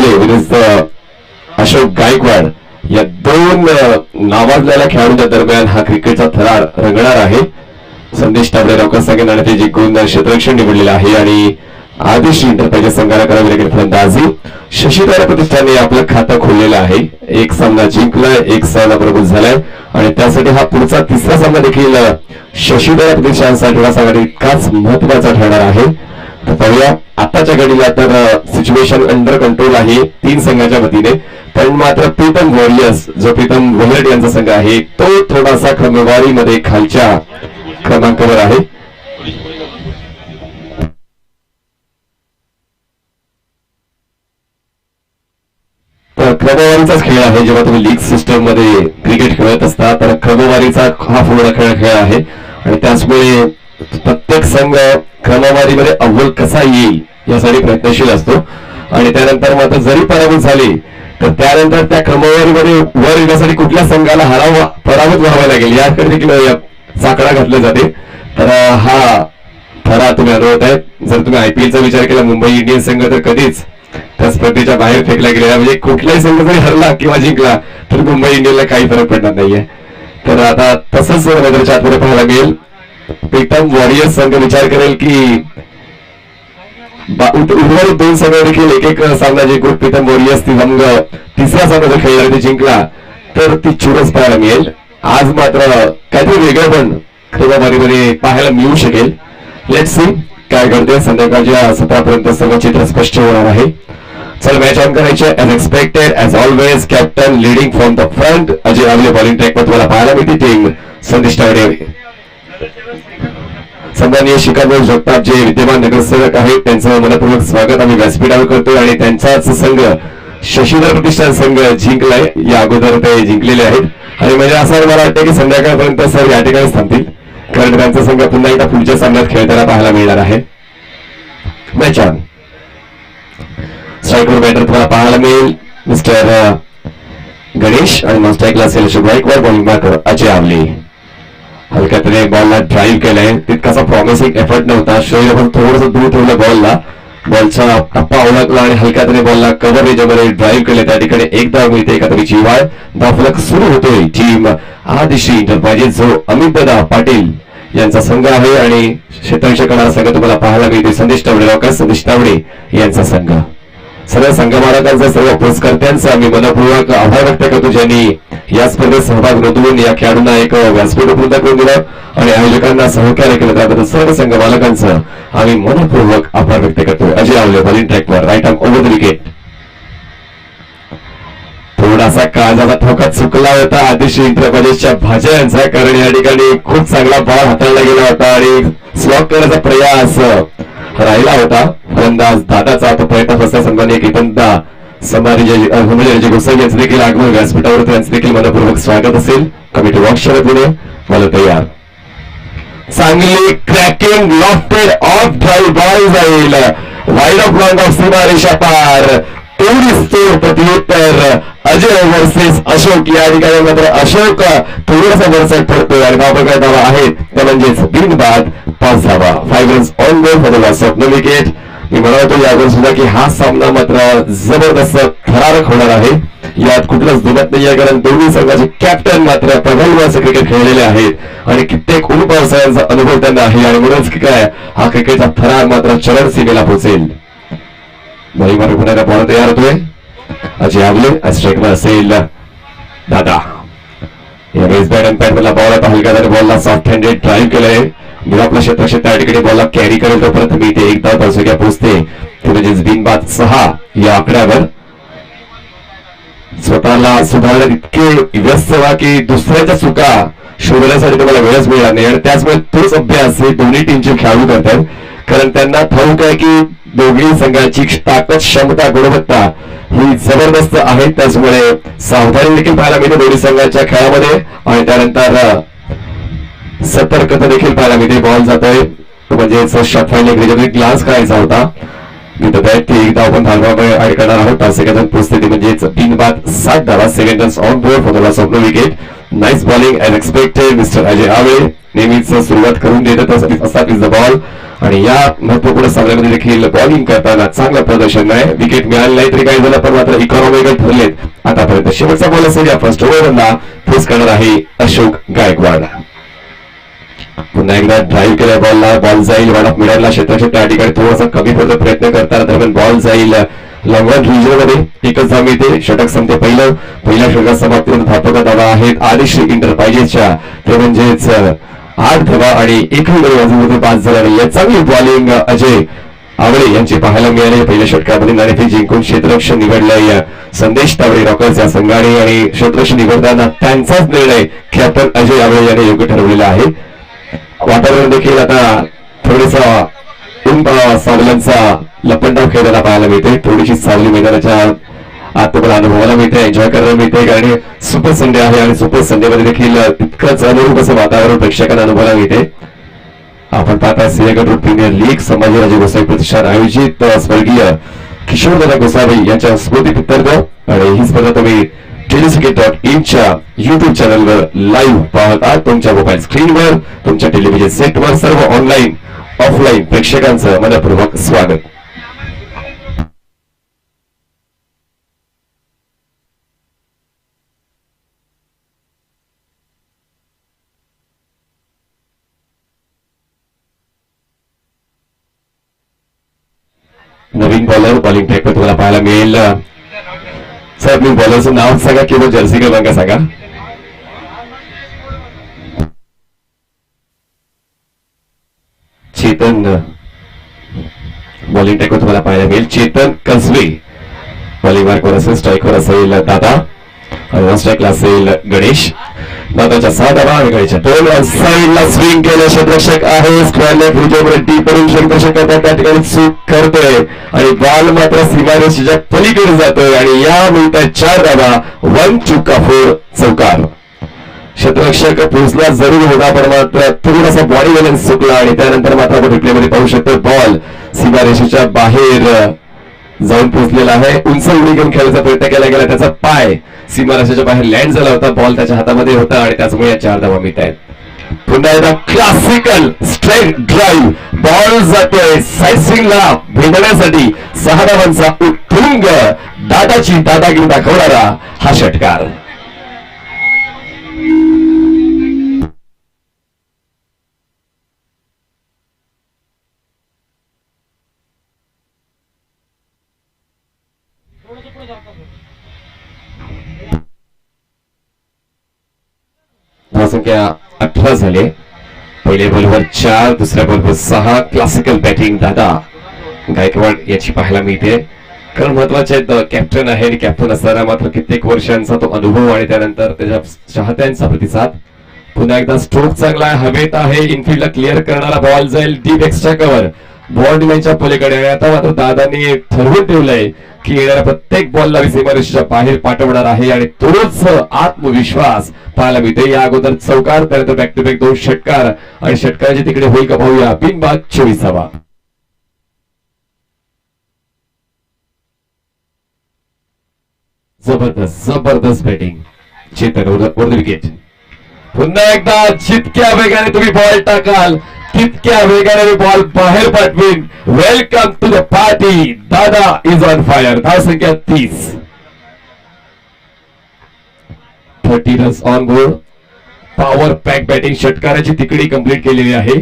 आवले विरुद्ध अशोक गायकवाड या दोन नावाजलेल्या खेळाडूंच्या दरम्यान हा क्रिकेटचा थरार रंगणार आहे. संदेश तावडे लवकर सांगेन आणि ते जिंकून क्षेत्ररक्षण निवडलेलं आहे आणि आदिश्री इंटरप्राइजेस संघाला करावी लागेल फलंदाजी. शशीधर प्रतिष्ठानने आपलं खातं खोललेलं आहे. एक सामना जिंकलाय, एक सामना पराभूत झालाय आणि त्यासाठी हा पुढचा तिसरा सामना देखील शशीधर प्रतिष्ठानसाठी इतकाच महत्वाचा ठरणार आहे. तर पाहूया आताच्या घडीला तर सिच्युएशन अंडर कंट्रोल आहे 3 संघाच्या वतीने, पण मात्र प्रीतम वॉरियर्स जो प्रीतम वॉलेट यांचा संघ आहे तो थोडासा क्रमवारीमध्ये खालच्या क्रमांकावर आहे. क्रमवारीचाच खेळ आहे. जेव्हा तुम्ही लीग सिस्टम मध्ये क्रिकेट खेळत असता तर क्रमवारीचा हा पूर्ण खेळ आहे आणि त्याचमुळे प्रत्येक संघ क्रमवारीमध्ये अव्वल कसा येईल यासाठी प्रयत्नशील असतो आणि त्यानंतर मात्र जरी पराभूत झाले तर त्यानंतर त्या क्रमवारीमध्ये वर येण्यासाठी कुठल्या संघाला पराभूत व्हावं लागेल याकडे देखील साकडा घातले जाते. तर हा ठरा तुम्ही अनुभवत आहे. जर तुम्ही आयपीएलचा विचार केला मुंबई इंडियन्स संघ तर कधीच त्या स्पर्धेच्या बाहेर फेकला गेलेला, म्हणजे कुठलाही संघ जरी हरला किंवा जिंकला तर मुंबई इंडियन्सला काही फरक पडणार नाहीये. तर आता तसंच नजरच्या आतमध्ये पाहायला मिळेल. प्रीतम वॉरियर्स संघ विचार करेल की उर्वरित 2 संघ देखील एक सामना जिंकून प्रीतम वॉरियर्स ती संघ तिसरा सामना जर खेळला ते जिंकला तर ती चुरस पाहायला मिळेल. आज मात्र काहीतरी वेगळं पण क्रमवारीमध्ये पाहायला मिळू शकेल. लेट्स सी काय घडते. संध्याकाळच्या 17 पर्यंत सर्व चित्र स्पष्ट होणार आहे. चल मॅच ऑन करायचे. As expected as always captain leading from the front Ajay Awale bowling ट्रॅकवर तुम्हाला पाहायला मिळते. टीम संदेश तावडे, सन्माननीय शिखर जगताप जे विद्यमान नगरसेवक आहेत त्यांचं मनपूर्वक स्वागत आम्ही व्यासपीठावर करतोय आणि त्यांचाच संघ शशीधर प्रतिष्ठान संघ जिंकलाय. या अगोदर ते जिंकलेले आहेत आणि म्हणजे असं मला वाटतं की संध्याकाळपर्यंत सर या ठिकाणीच थांबतील कारण त्यांचा संघ पुन्हा एकदा पुढच्या सामन्यात खेळताना पाहायला मिळणार आहे. Match on. स्ट्राईकवर बॅटर तुम्हाला पाहायला मिळेल मिस्टर गणेश आणि नॉन स्ट्राईकला असेल अशोक गायकवाड. बॉलिंग मार्कर अजय आवले. हलक्यातने बॉलला ड्राईव्ह केलाय. तितकासा प्रॉमिसिंग एफर्ट नव्हता. शरीर पण थोडंसं दूर ठेवलं बॉलला. बॉलचा टप्पा ओळखला आणि हलक्यातने बॉलला कव्हर रेंजमध्ये ड्राईव्ह केले. त्या ठिकाणी एक धाव मिळते. एकातरीची वाय धावफलक सुरू होतोय. टीम आदिश्री इंटरप्राइजेस जो अमित दादा पाटील यांचा संघ आहे आणि क्षेत्ररक्षक करणारा संघ तुम्हाला पाहायला मिळते संदेश तावडे लवकर संदेश तावडे यांचा संघ. सर्व संघ मालकांचा सर्व पुरस्कर्त्यांचा आम्ही मनपूर्वक आभार व्यक्त करतो ज्यांनी या स्पर्धेत सहभाग नोंदवून या खेळाडूंना एक व्यासपीठ उपलब्ध करून दिलं आणि आयोजकांना सहकार्य केलं. त्याबद्दल सर्व संघ मालकांचं आम्ही मनपूर्वक आभार व्यक्त करतोय. अजय आवले बॉलिंग ट्रॅकवर right arm over the wicket. थोडासा काळजाचा ठोका चुकला होता आदिश्री इंटरप्राइजेसच्या भाज्या यांचा कारण या ठिकाणी खूप चांगला बॉल हाताळला गेला होता आणि स्लॉक करण्याचा प्रयास राहिला होता. फलंदाज दादाचा तो प्रयत्न फसला. सन्माननीय कीर्तनदा संभाजी गोसावी यांचं देखील आगमन व्यासपीठावर त्यांचं देखील मनपूर्वक स्वागत असेल. कमिटी वॉक्सच्या वतीने मला तयार. चांगली cracking lofted of drive ball जाईल वाईड ऑफ लॉंग ऑफ सीमारेषा पार. तेवढीच तो प्रत्युत्तर अजय वर्सेस अशोक. या ठिकाणी मात्र अशोक थोडासा वरसाईड पडतोय आणि धावा धावा आहेत त्या म्हणजेच बिनबाद 5 धावा. 5 runs on goal for the loss of no wicket. मी म्हणतो यावर सुद्धा की हा सामना मात्र जबरदस्त थरारक होणार आहे. यात कुठलंच दुमत नाहीये कारण दोन्ही संघाचे कॅप्टन मात्र प्रगल्भ असं क्रिकेट खेळलेले आहेत आणि कित्येक ऊन पावसाळ्यांचा अनुभव त्यांना आहे आणि म्हणूनच की काय हा क्रिकेटचा थरार मात्र चरण सीमेला पोहोचेल. बॉलिंग मार्क पुन्हा बॉल तयार होतोय. अजय आवले स्ट्राईकवर असेल दादा. या बेस बॅट अँड पॅड मधला बॉल आता हलक्या बॉलला सॉफ्ट हँडेड ड्राईव्ह केलंय. आपला क्षेत्रक्षेत्र त्या ठिकाणी बॉलला कॅरी करेल तोपर्यंत मी ते एक धाव तासुक्या पोहोचते. ते म्हणजेच बिनबाद 6 या आकड्यावर. स्वतःला सुधारण्यात इतके व्यस्त व्हा की दुसऱ्याच्या चुका शोधण्यासाठी तुम्हाला वेळच मिळणार नाही आणि त्याचमुळे तोच अभ्यास हे दोन्ही टीमचे खेळाडू करतात कारण त्यांना ठाऊक आहे की दोन्ही संघाची ताकद क्षमता गुणवत्ता ही जबरदस्त आहे. त्याचमुळे सावधानी देखील पाहायला मिळते दोन्ही संघाच्या खेळामध्ये आणि त्यानंतर सतर्कता देखील पाहायला मिळते. बॉल जातोय म्हणजेच शॉट फाइंडिंग ग्लास करायचा होता विथ दॅट ती एकदा आपण धावामुळे ऍड करणार आहोत. 5 सेकंदात परिस्थिती म्हणजेच 3 बाद 7 धावा, 7 runs on board for the loss of no wicket. Nice bowling as expected mister Ajay Aawe. नेहमीच सुरुवात करून देत असतात इज द बॉल. आणि या महत्वपूर्ण सामन्यामध्ये देखील बॉलिंग करताना चांगलं प्रदर्शन आहे. विकेट मिळाली नाही तरी काही झालं, पण मात्र इकॉनॉमिकल ठरलेत आतापर्यंत. शेवटचा बॉल असेल या फर्स्ट ओव्हरला फेस करणार आहे अशोक गायकवाड. पुन्हा एकदा ड्राईव्ह केल्या बॉलला, बॉल जाईल वन ऑफ मिडलला, क्षेत्राच्या त्या ठिकाणी थोडासा कमी पडतो प्रयत्न करताना दरम्यान बॉल जाईल लॉंग रन रिजन मध्ये. एकच धाव मिळते, षटक संपते पहिल्या षटकात समाप्तीवर धापका धावा आहेत आदिश्री इंटरप्राइजेसच्या. ते म्हणजेच 8 धावा आणि एकही गडी बाजूमध्ये बाद झाला नाही. चांगली बॉलिंग अजय आवळे यांची पाहायला मिळाली. पहिल्या षटकामध्ये नाणेफेक जिंकून क्षेत्ररक्षण निवडलंय संदेश तावडे रॉकर्स या संघाने. आणि क्षेत्ररक्षण निवडताना त्यांचाच निर्णय कॅप्टन अजय आवळे यांनी योग्य ठरवलेला आहे. वातावरण देखील आता थोडंसं सावल्यांचा लपंडाव खेळायला पाहायला मिळते. थोडीशी सावली मैदानाच्या आत तुम्हाला अनुभवायला मिळते, एन्जॉय करायला मिळते. कारण सुपर संडे आहे आणि सुपर संडे मध्ये देखील तितकंच अनुरूप असं वातावरण प्रेक्षकांना अनुभवायला मिळते. आपण पाहता Sinhagad road premier league Sambhajiraje Gosavi प्रतिष्ठान आयोजित स्वर्गीय किशोरदादा गोसावी यांच्या स्मृतीप्रित्यर्थ. आणि ही स्पर्धा तुम्ही टेलिक्रिकेट.in च्या युट्यूब चॅनलवर लाईव्ह पाहत आहात. तुमच्या मोबाईल स्क्रीनवर, तुमच्या टेलिव्हिजन सेटवर सर्व ऑनलाईन ऑफलाईन प्रेक्षकांचं मनपूर्वक स्वागत. नवीन बॉलर बॉलिंग ट्रॅकवर तुम्हाला पाहायला मिळेल. सर मी बॉलरचं नाव सांगा किंवा जर्सी क्रमांक सांगा. चेतन बॉलिंग ट्रॅकवर तुम्हाला पाहायला मिळेल. चेतन कसबे बॉलिंग मार्कवर असेल, स्ट्राईकवर असेल दादा, स्ट्राईकला असेल गणेश. दादाच्या 6 धावा आणि गणेशच्या 2. साईडला स्विंग केलं क्षेत्ररक्षक आहे. स्क्वेअर लेग रिजनमध्ये डीप करून क्षेत्ररक्षक करतात, त्या ठिकाणी चूक करतोय आणि बॉल मात्र सीमारेषेच्या पलीकडे जातोय. आणि या मिनिटात 4 धावा, 1 चुका 4 चौकार. क्षेत्ररक्षक पोहोचला जरूर होता, पण मात्र थोडासा बॉडी बॅलन्स चुकला आणि त्यानंतर मात्र आपण रिप्ले मध्ये पाहू शकतो बॉल सीमारेषेच्या बाहेर जाऊन पोहोचलेला आहे. उंच उडी घेऊन खेळायचा प्रयत्न केला गेला, त्याचा पाय सीमारेषेच्या बाहेर लँड झाला होता. बॉल त्याच्या हातामध्ये होता आणि त्याचमुळे या 4 धावा मिळत आहेत. पुन्हा एकदा क्लासिकल स्ट्रेट ड्राईव्ह, बॉल जातोय सायसिंगला भेटण्यासाठी. 6 धावांचा उत्तुंग दादाची दादागिरी दाखवणारा हा षटकार. धावसंख्या 18 झाले. पहिल्या बॉलवर 4, दुसऱ्या बॉलवर 6. क्लासिकल बॅटिंग दादा गायकवाड याची पाहायला मिळते. कारण महत्वाचे कॅप्टन आहे आणि कॅप्टन असताना मात्र कित्येक वर्षांचा तो अनुभव आणि त्यानंतर त्याच्या चाहत्यांचा प्रतिसाद. पुन्हा एकदा स्ट्रोक चांगला आहे, हवेत आहे, इनफिल्डला क्लिअर करणारा बॉल जाईल डीप एक्स्ट्रा कव्हर बॉन्ड लाईनच्या पलीकडे. आणि आता मात्र दादांनी ठरवून ठेवलंय की येणाऱ्या प्रत्येक बॉलला सीमारेषेच्या बाहेर पाठवणार आहे आणि तोच आत्मविश्वास पाहायला मिळते. या अगोदर चौकार, त्यानंतर बॅक टू बॅक 2 षटकार आणि षटकाराच्या तिकडे होईल का पाहूया. बिनबाद 24 धावा. जबरदस्त जबरदस्त batting Chetan over the wicket. पुन्हा एकदा जितक्या वेगाने तुम्ही बॉल टाकाल तितक्या वेगाने बॉल बाहेर पाठवीन. Welcome to the party. दादा इज ऑन फायर. धावसंख्या 30. 30 runs on board. Power pack batting षटकाराची तिकडी कंप्लीट केलेली आहे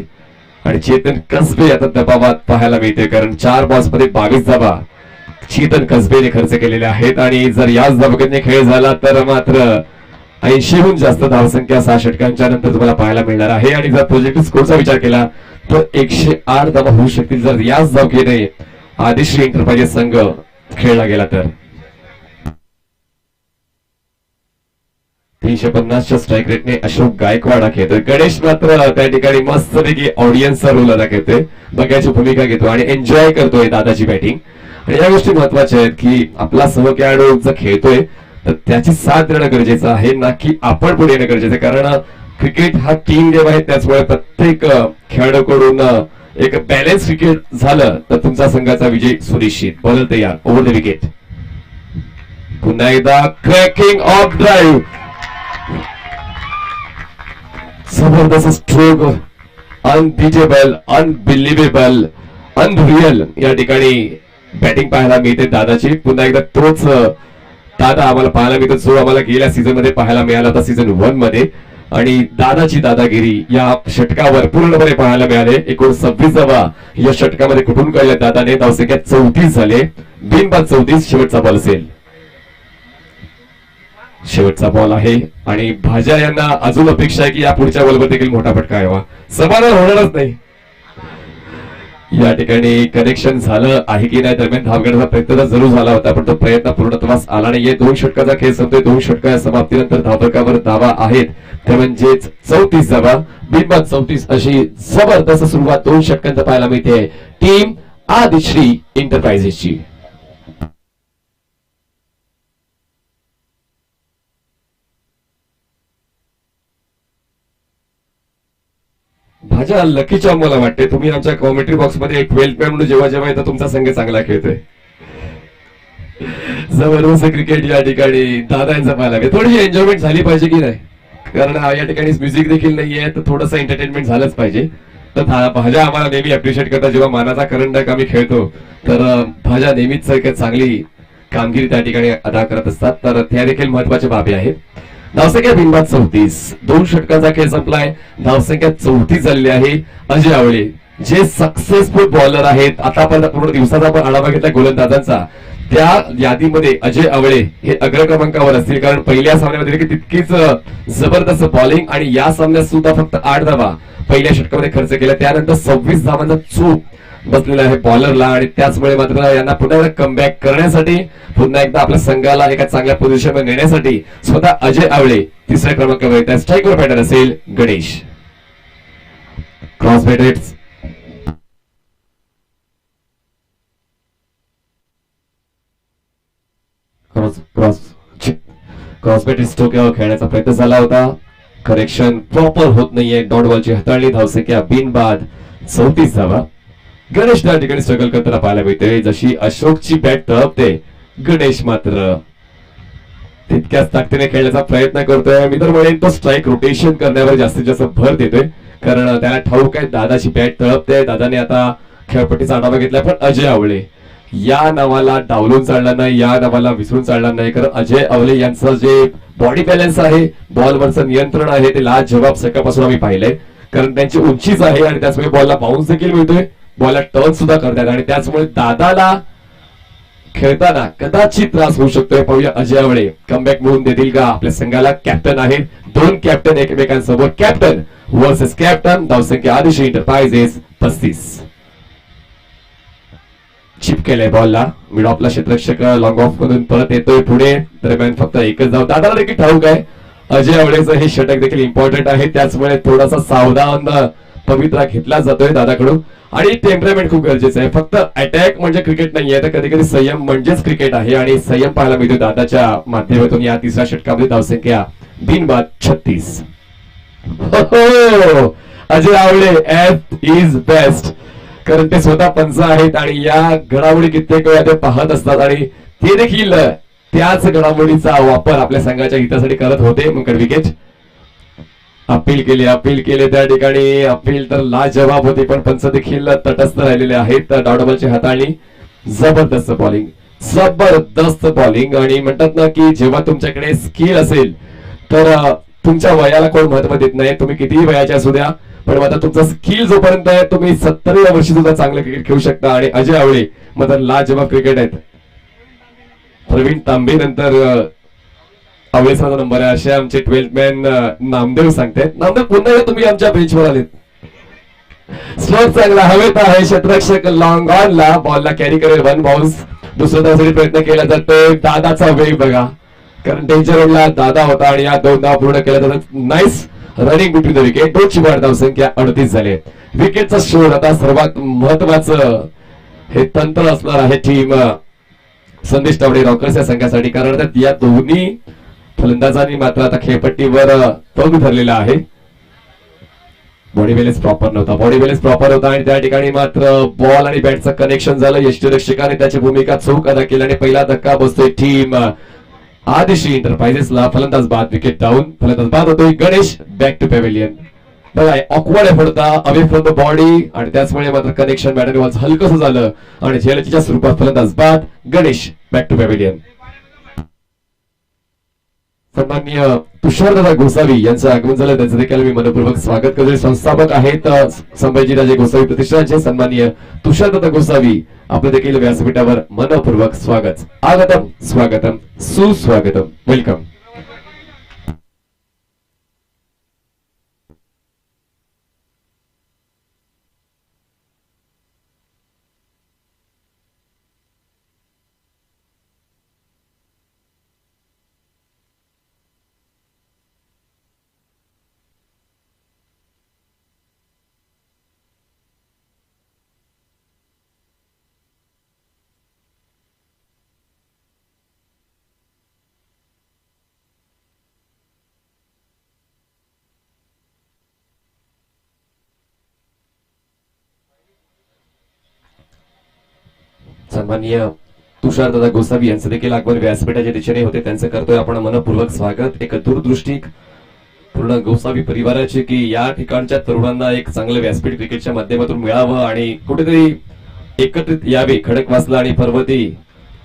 आणि चेतन कसबे आता दबावात पाहायला मिळते. कारण 4 बॉल्स मध्ये 22 धावा चेतन कसबेने खर्च केलेले आहेत. आणि जर याच धावगतीने खेळ झाला तर मात्र 80हून जास्त धावसंख्या 6 षटकांच्या नंतर तुम्हाला पाहायला मिळणार आहे. आणि जर पॉझिटिव्ह स्कोरचा विचार केला तर 108 धावा होऊ शकतील जर याच धावगतीने आदिश्री एंटरप्राइजेस संघ खेळला गेला तर. 350च्या स्ट्राईक रेटने अशोक गायकवाड खेळतोय. गणेश मात्र त्या ठिकाणी मस्तपैकी ऑडियन्सचा रोल अदा करतोय, बघायची भूमिका घेतो आणि एन्जॉय करतोय दादाची बॅटिंग. आणि या गोष्टी महत्वाच्या आहेत की आपला सहखेळाडू जर खेळतोय तर त्याची साथ देणं गरजेचं आहे, ना की आपण पुढे येणं गरजेचं आहे. कारण क्रिकेट हा टीम गेम आहे, त्याचमुळे प्रत्येक खेळाडूकडून एक बॅलन्स क्रिकेट झालं तर तुमचा संघाचा विजय सुनिश्चित. बॉलर तयार, ओव्हर द विकेट. पुन्हा एकदा क्रॅकिंग ऑफ ड्राईव्ह, जबरदस्त स्ट्रोक, अनबिटेबल, अनबिलिव्हेबल, अनरियल या ठिकाणी बॅटिंग पाहायला मिळते दादाची. पुन्हा एकदा तोच दादा आम्हाला पाहायला मिळतो जो आम्हाला गेल्या सीझन मध्ये पाहायला मिळाला होता सीझन 1 मध्ये. आणि दादाची दादागिरी या षटकावर पूर्णपणे पाहायला मिळाले. 26वा या षटकामध्ये कुठून कळले दादाने. धावसंख्या 34 झाले, बिनबाद 34. शेवटचा बॉल असेल, शेवटचा बॉल आहे आणि भाज्या यांना अजून अपेक्षा आहे की या पुढच्या बॉलवर देखील मोठा फटका यावा. समाधान होणारच नाही. या ठिकाणी कनेक्शन झालं आहे की नाही दरम्यान धावगडचा प्रयत्न तर जरूर झाला होता पण तो प्रयत्न पूर्णत्वास आला नाहीये. 2 षटकाचा खेळ संपतोय. 2 षटका समाप्तीनंतर धावफलकावर धावा आहेत ते म्हणजेच 34 धावा, बिनबाद 34 अशी जबरदस्त सुरुवात 2 षटकांत पाहायला मिळते टीम आदिश्री एंटरप्राइजेसची. भाज्या लकीच्या मला वाटते तुम्ही आमच्या कॉमेंट्री बॉक्स मध्ये एक 12 मॅन म्हणून जेव्हा जेव्हा येतं तुमचा संघ चांगला खेळतोय. जबरदस्त क्रिकेट या ठिकाणी दादा यांचा पाहायला मिळते. थोडीशी एन्जॉयमेंट झाली पाहिजे की नाही, कारण या ठिकाणी म्युझिक देखील नाहीये तर थोडंसं एंटरटेनमेंट झालंच पाहिजे. तर भाज्या आम्हाला नेहमी अप्रिशिएट करतात जेव्हा मानाचा करंडक आम्ही खेळतो तर भाज्या नेहमीच चांगली कामगिरी त्या ठिकाणी अदा करत असतात. तर त्या देखील महत्वाच्या बाबी आहेत. धावसंख्या बिनबाद 34, 2 षटकांचा खेळ संपलाय. धावसंख्या 34 झालेली आहे. अजय आवळे जे सक्सेसफुल बॉलर आहेत आतापर्यंत पूर्ण दिवसाचा आपण आढावा घेतला गोलंदाजांचा त्या यादीमध्ये अजय आवळे हे अग्र क्रमांकावर असतील, कारण पहिल्या सामन्यामध्ये तितकीच जबरदस्त बॉलिंग आणि या सामन्यात सुद्धा फक्त 8 धावा पहिल्या षटकामध्ये खर्च केला. त्यानंतर 26 धावांचा चूक बसलेला आहे बॉलरला आणि त्याचमुळे मात्र यांना पुन्हा एकदा कमबॅक करण्यासाठी पुन्हा एकदा आपल्या संघाला एका चांगल्या पोझिशनवर नेण्यासाठी स्वतः अजय आवळे 3ऱ्या क्रमांकावर येतात. स्ट्राईकवर बॅटर असेल Ganesh. Cross bat cross bat स्ट्रोकवर खेळण्याचा प्रयत्न झाला होता. करेक्शन प्रॉपर होत नाहीये. डॉट बॉलची हाताळणी. धावसंख्या बिनबाद 34 धावा. गणेश त्या ठिकाणी स्ट्रगल करताना पाहायला मिळते. जशी अशोकची बॅट तळपते गणेश मात्र तितक्याच ताकदीने खेळण्याचा प्रयत्न करतोय. मी तर म्हणेन तो स्ट्राईक रोटेशन करण्यावर जास्तीत जास्त भर देतोय, कारण त्याला ठाऊक आहे दादाची बॅट तळपते. दादाने आता खेळपट्टीचा आढावा घेतला पण अजय आवळे या नावाला डावलून चालणार नाही, या नावाला विसरून चालणार नाही. कारण अजय आवळे यांचं जे बॉडी बॅलन्स आहे, बॉलवरचं नियंत्रण आहे ते लाजवाब सकाळपासून आम्ही पाहिलंय. कारण त्यांची उंचीच आहे आणि त्याचमुळे बॉलला बाउन्स देखील मिळतोय, बॉलला टर्न सुद्धा करतात आणि त्याचमुळे दादाला खेळताना कदाचित त्रास होऊ शकतोय. पाहूया अजय आवळे कमबॅक मिळवून देतील का आपल्या संघाला. कॅप्टन आहे, 2 कॅप्टन एकमेकांसोबत. Captain versus captain. धावसंख्या आदिश्री एंटरप्राइजेस 35. चिप केलंय बॉलला. मिड ऑफला क्षेत्ररक्षक लॉंग ऑफ मधून परत येतोय पुढे. दरम्यान फक्त एकच धाव. दादाला देखील ठाऊक आहे अजय आवळेचं हे षटक देखील इम्पॉर्टंट आहे, त्याचमुळे थोडासा सावधान पवित्रा घेतला जातोय दादाकडून. आणि टेम्परामेंट खूप गरजेचं आहे. फक्त अटॅक म्हणजे क्रिकेट नाहीये तर कधी कधी संयम म्हणजेच क्रिकेट आहे आणि संयम पाहायला मिळतो दादाच्या माध्यमातून. या 3ऱ्या षटकामध्ये धावसंख्या बिनबाद 36. अजय आवळे एफ इज बेस्ट, कारण ते स्वतः पंच आहेत आणि या घडामोडी कित्येक वेळा ते पाहत असतात आणि ते देखील त्याच घडामोडीचा वापर आपल्या संघाच्या हितासाठी करत होते. मग विकेट अपील केले त्या ठिकाणी. अपील तर लाजवाब होती पण पंच देखील तटस्थ राहिलेले आहेत. डॉटबॉलची हाताळणी. जबरदस्त बॉलिंग आणि म्हणतात ना की जेव्हा तुमच्याकडे स्किल असेल तर तुमच्या वयाला कोण महत्व देत नाही. तुम्ही कितीही वयाचे असू द्या पण आता तुमचा स्किल जोपर्यंत आहे तुम्ही 70व्या वर्षी सुद्धा चांगलं क्रिकेट खेळू शकता. आणि अजय आवळे मात्र लाजवाब क्रिकेट आहेत. प्रवीण तांबे नंतर आवळेचा नंबर आहे असे आमचे 12th मॅन नामदेव सांगतायत. नामदेव पुन्हा तुम्ही आमच्या बेंचवर आलेत. स्ट्रोक चांगला हवेत आहे. क्षेत्ररक्षक लॉंग ऑनला बॉलला कॅरी करेल 1 बाउन्स. दुसरा धावसाठी प्रयत्न केला जातो. दादाचा वेग बघा, कारण डेंजर रोडला दादा होता आणि या 2 धावा पूर्ण केल्या जातात. Nice running between the wicket. 2ची वाढ. धावसंख्या 38 झाले. विकेटचा शोध आता सर्वात महत्वाचं हे तंत्र असणार आहे टीम संदेश तावडे रॉकर्स या संघासाठी, कारण या दोन्ही फलंदाजांनी मात्र आता खेळपट्टीवर पग धरलेला आहे. बॉडी बॅलन्स प्रॉपर नव्हता, बॉडी बॅलन्स प्रॉपर होता आणि त्या ठिकाणी मात्र बॉल आणि बॅटचं कनेक्शन झालं. यष्टीरक्षकाने त्याची भूमिका चूक अदा केली आणि पहिला धक्का बसतोय टीम आदिश्री एंटरप्राइजेसला. फलंदाज बाद, विकेट डाऊन. फलंदाज बाद होतोय गणेश. Back to pavilion. बघा ऑकवर्ड एफर्ट होता, अवे फ्रॉम द बॉडी आणि त्याचमुळे मात्र कनेक्शन बॅट आणि बॉल हलकंसं झालं आणि झेलच्या स्वरूपात फलंदाज बाद. Ganesh back to pavilion. सन्माननीय तुषारदादा गोसावी यांचं आगमन झालं, त्यांचं देखील मी मनपूर्वक स्वागत करतो. संस्थापक आहेत संभाजीराजे गोसावी प्रतिष्ठानचे सन्माननीय तुषारदादा गोसावी. आपलं देखील व्यासपीठावर मनपूर्वक स्वागत. आगतम स्वागतम सुस्वागतम. वेलकम. सन्माननीय तुषारदादा गोसावी यांचं देखील आगमन व्यासपीठाच्या दिशेने होते, त्यांचं करतोय आपण मनपूर्वक स्वागत. एक दूरदृष्टी पूर्ण गोसावी परिवाराची की या ठिकाणच्या तरुणांना एक चांगलं व्यासपीठ क्रिकेटच्या माध्यमातून मिळावं आणि कुठेतरी एकत्रित यावे. खडकवासला आणि पर्वती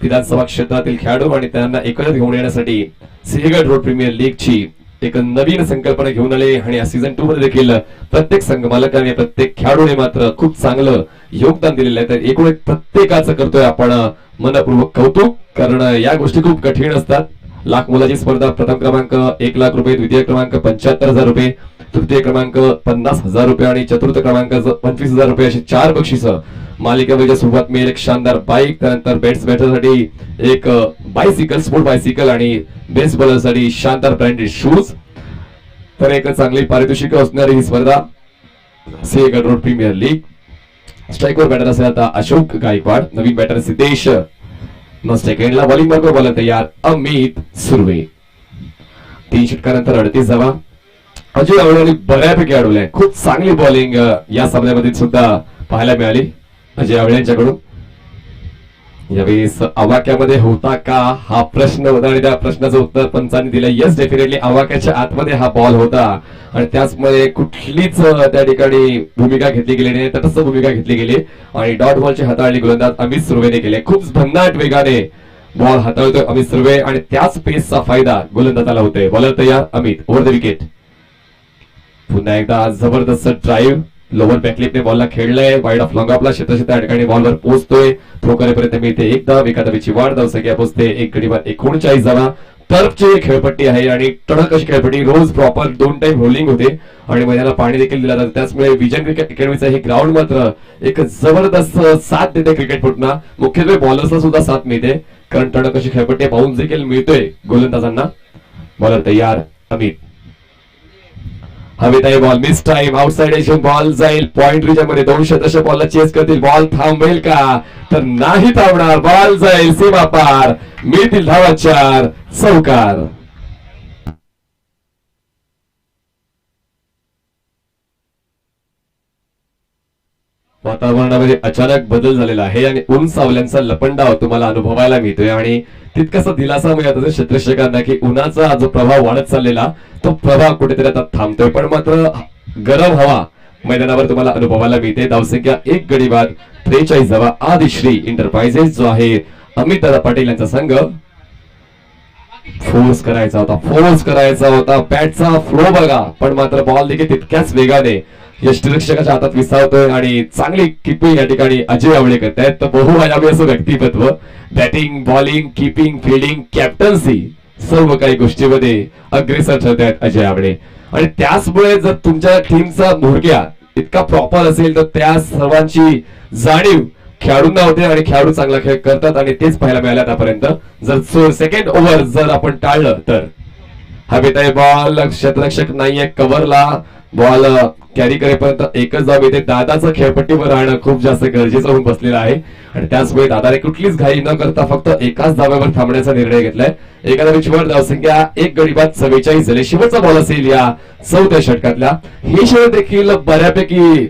विधानसभा क्षेत्रातील खेळाडू आणि त्यांना एकत्र घेऊन येण्यासाठी सिंहगड रोड प्रीमियर लीगची एक नवीन संकल्पना घेऊन आले आणि या सीझन 2 मध्ये देखील प्रत्येक संघ मालकाने प्रत्येक खेळाडूने मात्र खूप चांगलं योगदान दिलेलं आहे. तर एकूण एक प्रत्येकाचं करतोय आपण मनपूर्वक कौतुक, कारण या गोष्टी खूप कठीण असतात. लाख मोलाची स्पर्धा, प्रथम क्रमांक 1,00,000 रुपये, द्वितीय क्रमांक 75,000 रुपये, तृतीय क्रमांक 50,000 रुपये आणि चतुर्थ क्रमांक 25,000 रुपये अशी 4 बक्षिसं. मालिकेमध्ये सुरुवात मिळेल एक शानदार बाईक, त्यानंतर बेट्स बॅटरसाठी एक बायसिकल, स्पोर्ट बायसिकल आणि बेस्ट बॉलरसाठी शानदार ब्रँडेड शूज. तर एक चांगली पारितोषिक असणारी ही स्पर्धा सिंहगड रोड प्रीमियर लीग. स्ट्राईकवर बॅटर असेल आता अशोक गायकवाड, नवीन बॅटर सिद्धेश. सेकंडला बॉलिंग मार्ग बॉलर तयार अमित सुर्वे. 3 षटकानंतर 38 धावा. अजय आवळेने बऱ्यापैकी अडवलंय, खूप चांगली बॉलिंग या सामन्यामध्ये सुद्धा पाहायला मिळाली अजय आवळे यांच्याकडून. यावेळेस आवाक्यामध्ये होता का हा प्रश्न होता आणि त्या प्रश्नाचं उत्तर पंचांनी दिलं. येस, डेफिनेटली आवाक्याच्या आतमध्ये हा बॉल होता आणि त्याचमुळे कुठलीच त्या ठिकाणी भूमिका घेतली गेली नाही, तटस्थ भूमिका घेतली गेली आणि डॉट बॉलची हाताळणी गोलंदाज अमित सुर्वेने केले. खूप भन्नाट वेगाने बॉल हाताळतोय अमित सुर्वे आणि त्याच पेसचा फायदा गोलंदाजाला होतोय. बॉलर तयार अमित. Over the wicket. पुन्हा एकदा जबरदस्त ड्राईव्ह, लोअर बॅकलिपने बॉलला खेळलंय. वाईड ऑफ लॉंग ऑफला क्षेत्र त्या ठिकाणी बॉलवर पोहोचतोय. थ्रो करेपर्यंत मिळते एक धाव, एका धावेची वाढ. धावसंख्या पोहोचते 1 गडीवर 39 धावा. टर्फची खेळपट्टी आहे आणि टणक अशी खेळपट्टी, रोज प्रॉपर 2 टाइम रोलिंग होते आणि मैदानाला पाणी देखील दिलं जातं. त्याचमुळे विजन क्रिकेट अकॅडमीचं हे ग्राउंड मात्र एक जबरदस्त साथ देते क्रिकेटपटूंना. मुख्यत्वे बॉलर्सला सुद्धा साथ मिळते, कारण टणक अशी खेळपट्टी बाउन्स देखील मिळतोय गोलंदाजांना. बॉलर तयार अमित. हवेत आहे बॉल, मिस टाइम, आउटसाइड एजून बॉल जाईल पॉइंट रिजन मध्ये. 200 दशक बॉलला चेस करतील, बॉल थांबेल का? तर नाही थांबणार. बॉल जाईल सीमा पार, मिळतील धावा 4. चौकार. वातावरणामध्ये अचानक बदल झालेला आहे आणि ऊन सावल्यांचा लपंडाव तुम्हाला अनुभवायला मिळतोय आणि तितकासा दिलासा मिळत असेल क्षेत्ररक्षकांना की उन्हाचा जो प्रभाव वाढत चाललेला तो प्रभाव कुठेतरी आता थांबतोय, पण मात्र गरम हवा मैदानावर तुम्हाला अनुभवायला मिळते. धावसंख्या 1 गडी बाद, 43 धावा. आदिश्री एंटरप्राइजेस जो आहे अमित दादा पाटील यांचा संघ. फोर्स करायचा होता, बॅटचा फ्लो बघा, पण मात्र बॉल देखील तितक्याच वेगाने यष्टीरक्षकाच्या हातात विसावतोय आणि चांगली किपिंग या ठिकाणी अजय आवळे करतायत. तर बहुआयामी असं व्यक्तिमत्व, batting, bowling, keeping, fielding, captaincy सर्व काही गोष्टीमध्ये अग्रेसर ठरत आहेत अजय आवळे. आणि त्याचमुळे जर तुमच्या टीमचा मोडक्या इतका प्रॉपर असेल तर त्या सर्वांची जाणीव खेळाडूंना होते आणि खेळाडू चांगला खेळ करतात आणि तेच पाहायला मिळालं आतापर्यंत. जर सेकंड ओव्हर जर आपण टाळलं तर. हवेत आहे बॉल, क्षेत्ररक्षक नाहीये कव्हरला, बॉल कॅरी करेपर्यंत एकच धाव येते. दादाचं खेळपट्टीवर राहणं खूप जास्त गरजेचं होऊन बसलेलं आहे आणि त्याचमुळे दादाने कुठलीच घाई न करता फक्त एकाच धाव्यावर थांबण्याचा निर्णय घेतलाय. एका धावेची धावसंख्या 1 गडी बाद 44 झाली. शेवटचा बॉल असेल या 4थ्या षटकातला. हे षटक देखील बऱ्यापैकी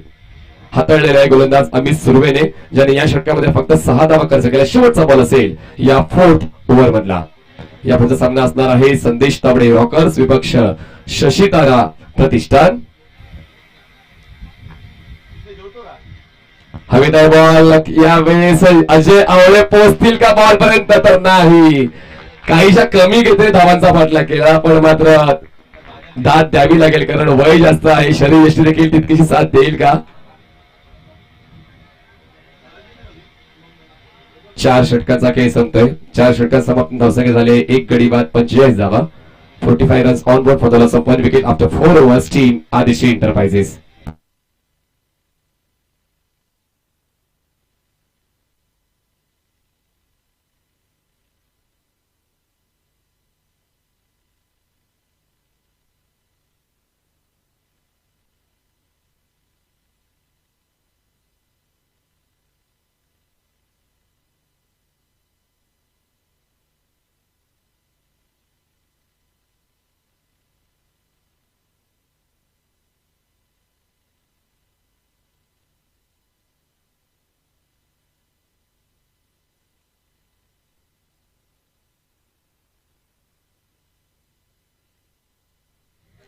हाताळलेला आहे गोलंदाज अमित सुर्वेने, ज्याने या षटकामध्ये फक्त 6 धावा खर्च केल्या. शेवटचा बॉल असेल या 4th ओव्हर मधला. या पुढचा सामना असणार आहे संदेश तावडे रॉकर्स विपक्ष शशी तारा प्रतिष्ठान. हवेत बॉल यावेळेस अजय आवळे पोहोचतील का बॉल पर्यंत, तर नाही. काहीशा कमी घेते धावांचा पाठलाग केला, पण मात्र दाद द्यावी लागेल कारण वय जास्त आहे. शरीरयष्टी देखील तितकीशी साथ देईल का. 4 षटकाचा खेळ संपतोय. 4 षटकात समाप्त धावसंख्या झाले 1 गडी बाद 45 धावा. 45 runs on board for the loss of 1 wicket after 4 overs. Team Adishree enterprises.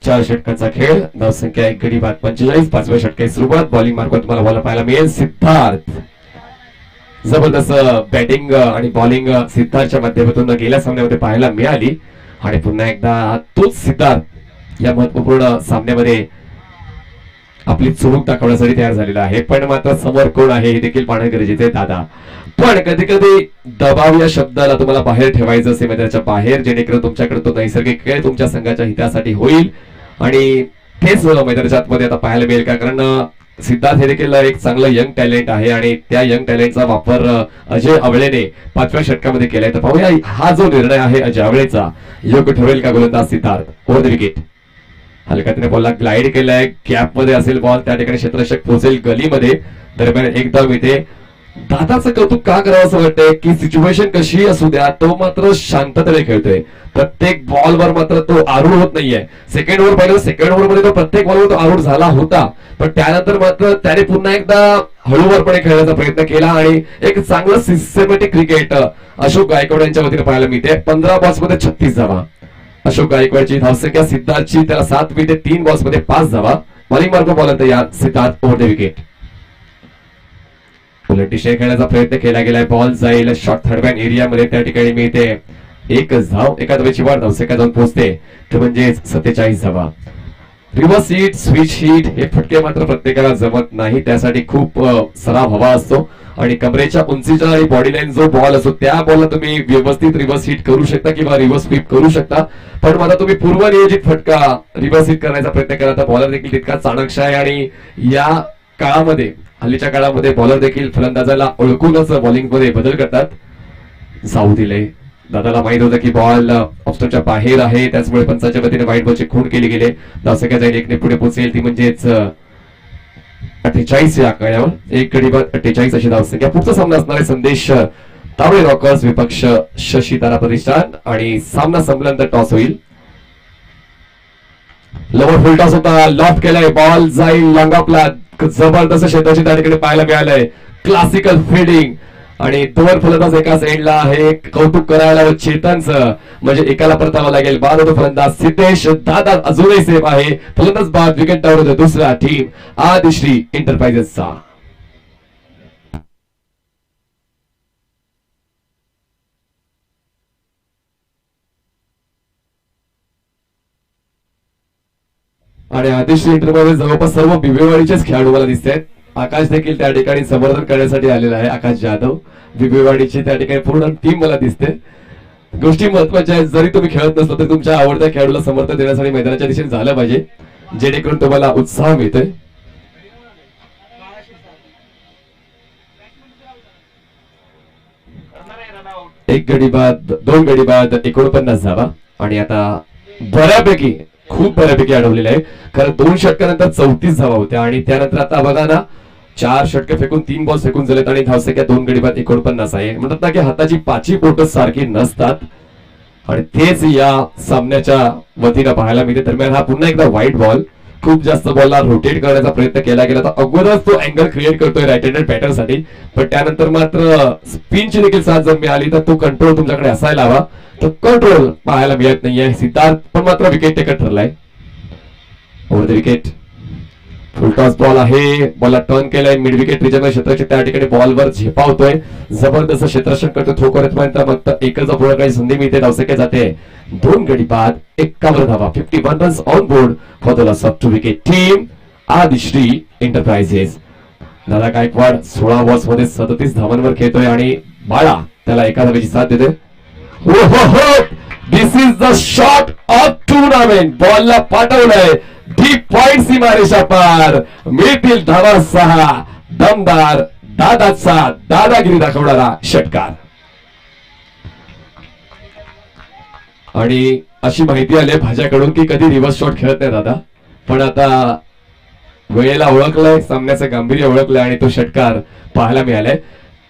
चार षटकांचा खेळ. धावसंख्या 1 गडी बाद 45. 5व्या षटकाची सुरुवात. बॉलिंग मार्गात तुम्हाला बॉल पाहायला मिळेल सिद्धार्थ. जबरदस्त बॅटिंग आणि बॉलिंग सिद्धार्थच्या माध्यमातून गेल्या सामन्यामध्ये पाहायला मिळाली आणि पुन्हा एकदा तोच सिद्धार्थ या महत्वपूर्ण सामन्यामध्ये आपली चुणूक दाखवण्यासाठी तयार झालेला आहे. पण मात्र समोर कोण आहे हे देखील पाहणं गरजेचं आहे दादा. पण कधी कधी दबाव या शब्दाला तुम्हाला बाहेर ठेवायचं असेल मैदानाच्या बाहेर, जेणेकरून तुमच्याकडे तो नैसर्गिक खेळ तुमच्या संघाच्या हितासाठी होईल आणि तेच मैदानाच्या आतमध्ये आता पाहायला मिळेल का. कारण सिद्धार्थ हे देखील एक चांगलं यंग टॅलेंट आहे आणि त्या यंग टॅलेंटचा वापर अजय आवळेने 5व्या षटकामध्ये केलाय. तर पाहूया हा जो निर्णय आहे अजय आवळेचा योग्य ठरेल का. गोलंदाज सिद्धार्थ ओव्हर द विकेट. हलकातीने बॉलला ग्लाइड केलाय. गॅप मध्ये असेल बॉल, त्या ठिकाणी क्षेत्ररक्षक पोहोचेल गलीमध्ये. दरम्यान एक धाव मिळते. दादाचं कौतुक का करावं असं वाटतंय की सिच्युएशन कशी असू द्या तो मात्र शांततेने खेळतोय. प्रत्येक बॉलवर मात्र तो आरूढ होत नाहीये. सेकंड ओव्हर पाहिलं, सेकंड ओव्हर मध्ये तो प्रत्येक बॉलवर तो आरूढ झाला होता, पण त्यानंतर मात्र त्याने पुन्हा एकदा हळूवारपणे खेळण्याचा प्रयत्न केला आणि एक चांगलं सिस्टमॅटिक क्रिकेट अशोक गायकवाड यांच्या वतीने पाहायला मिळते. 15 बॉल्स मध्ये 36 धावा. अशोक गायकवाडची धावसंख्या सिद्धार्थची त्याला 7 मिळते. 3 बॉल्स मध्ये 5 धावा. बॉलिंग मार्ग बॉलर तयार. Siddharth over the wicket. उलट दिशेने खेळण्याचा प्रयत्न केला गेलाय. बॉल जाईल शॉर्ट थर्डमॅन एरियामध्ये, त्या ठिकाणी मिळते एकच धाव. एका धावेची वाढ धावसंख्या जाऊन पोहोचते ते म्हणजे 47 धावा. रिव्हर्स हिट, स्विच हिट हे फटके मात्र प्रत्येकाला जमत नाही. त्यासाठी खूप सराव हवा असतो आणि कमरेच्या उंचीचा आणि बॉडी लाईन जो बॉल असतो त्या बॉलला तुम्ही व्यवस्थित रिव्हर्स हिट करू शकता किंवा रिव्हर्स स्वीप करू शकता. पण मला तुम्ही पूर्वनियोजित फटका रिव्हर्स हिट करण्याचा प्रयत्न केला तर बॉलर देखील तितका चाणक्य आहे आणि या काळामध्ये हल्लीच्या काळामध्ये बॉलर देखील फलंदाजाला ओळखूनच बॉलिंग मध्ये बदल करतात. जाऊ दिले. दादाला माहित होतं की बॉल ऑफस्टॉपच्या बाहेर आहे, त्याचमुळे पंचाच्या वतीने व्हाईट बॉलची खूण केली गेली. धावसंख्या जाईल 1 ने पुढे पोहोचेल ती म्हणजेच 48 या आकड्यावर. 1 गडी बाद 48 अशी धावसंख्या. पुढचा सामना असणार आहे संदेश तावडे रॉकर्स विपक्ष शशी तारा प्रतिष्ठान आणि सामना संपल्यानंतर टॉस होईल. लवर फुल टॉस होता. लॉफ्ट केलाय. बॉल जाईल लॉंग ऑफला. जबरदस्त क्षेत्राची त्या ठिकाणी पाहायला मिळालंय. क्लासिकल फिल्डिंग आणि 2 फलंदाज एकाच एंडला आहे. कौतुक करायला चेतनचं, म्हणजे एकाला परतावं लागेल. बाद होतो फलंदाज सिद्धेश. दादा अजूनही सेफ आहे. फलंदाज बाद. विकेट डाऊन होतो दुसरा टीम आदिश्री एंटरप्राइजेसचा. आणि आदिश्री एंटरप्राइजेस जवळपास सर्व बिबेवाडीचेच खेळाडू मला दिसत आहेत. आकाश देखील त्या ठिकाणी समर्थन करण्यासाठी आलेला आहे. आकाश जाधव बिबेवाडीची त्या ठिकाणी पूर्ण टीम मला दिसते. गोष्टी महत्वाच्या आहेत. जरी तुम्ही खेळत नसलो तरी तुमच्या आवडत्या खेळाडूला समर्थन देण्यासाठी मैदानाच्या दिशेने झालं पाहिजे, जेणेकरून तुम्हाला उत्साह मिळतोय. एक गडी बाद 2 गडी बाद 49 धावा. आणि आता बऱ्यापैकी खूप बऱ्यापैकी अडवलेलं आहे. कारण 2 षटकानंतर 34 धावा होत्या आणि त्यानंतर आता बघा ना 4 षटके फेकून 3 बॉल फेकून झालेत आणि धावसंख्या 2 गडी बाद 49 आहे. म्हणतात ना की हाताची पाची बोट सारखी नसतात आणि तेच या सामन्याच्या वतीनं पाहायला मिळते. दरम्यान हा पुन्हा एकदा व्हाईट बॉल खूप जास्त बॉलला रोटेट करण्याचा प्रयत्न केला गेला तर अगोदरच तो अँगल क्रिएट करतोय राईट हँडेड बॅटरसाठी. पण त्यानंतर मात्र स्पिनची देखील साथ जर मिळाली तर तो कंट्रोल तुमच्याकडे असायला हवा. तो कंट्रोल पाहायला मिळत नाहीये. सिद्धार्थ पण मात्र विकेट टेकर ठरलाय. Over the wicket full toss ball आहे. बॉलला टर्न केलाय मिड विकेट रिजन क्षेत्राच्या त्या ठिकाणी बॉलवर झेपावतोय. जबरदस्त क्षेत्ररक्षण करतो. थ्रो करत फक्त एकच पुढे काही संधी मिळते. धावसंख्या जाते 2 गडी बाद 51 धावा. 51 runs on board for the loss of 2 wicket team Adishree enterprises. दादा गायकवाड 16 बॉल्स मध्ये 37 धावांवर खेळतोय आणि बाळा त्याला एका धावेची साथ देतोय. This is the shot of tournament. बॉलला पाठवलंय डीप पॉइंट सीमारेषा पार. मिळतील धावा 6. दमदार दादाचा दादागिरी दाखवणारा षटकार. आणि अशी माहिती आली भाज्याकडून की कधी रिव्हर्स शॉट खेळत नाही दादा. पण आता वेळेला ओळखलंय सामन्याचं गांभीर्य ओळखलंय आणि तो षटकार पाहायला मिळालाय.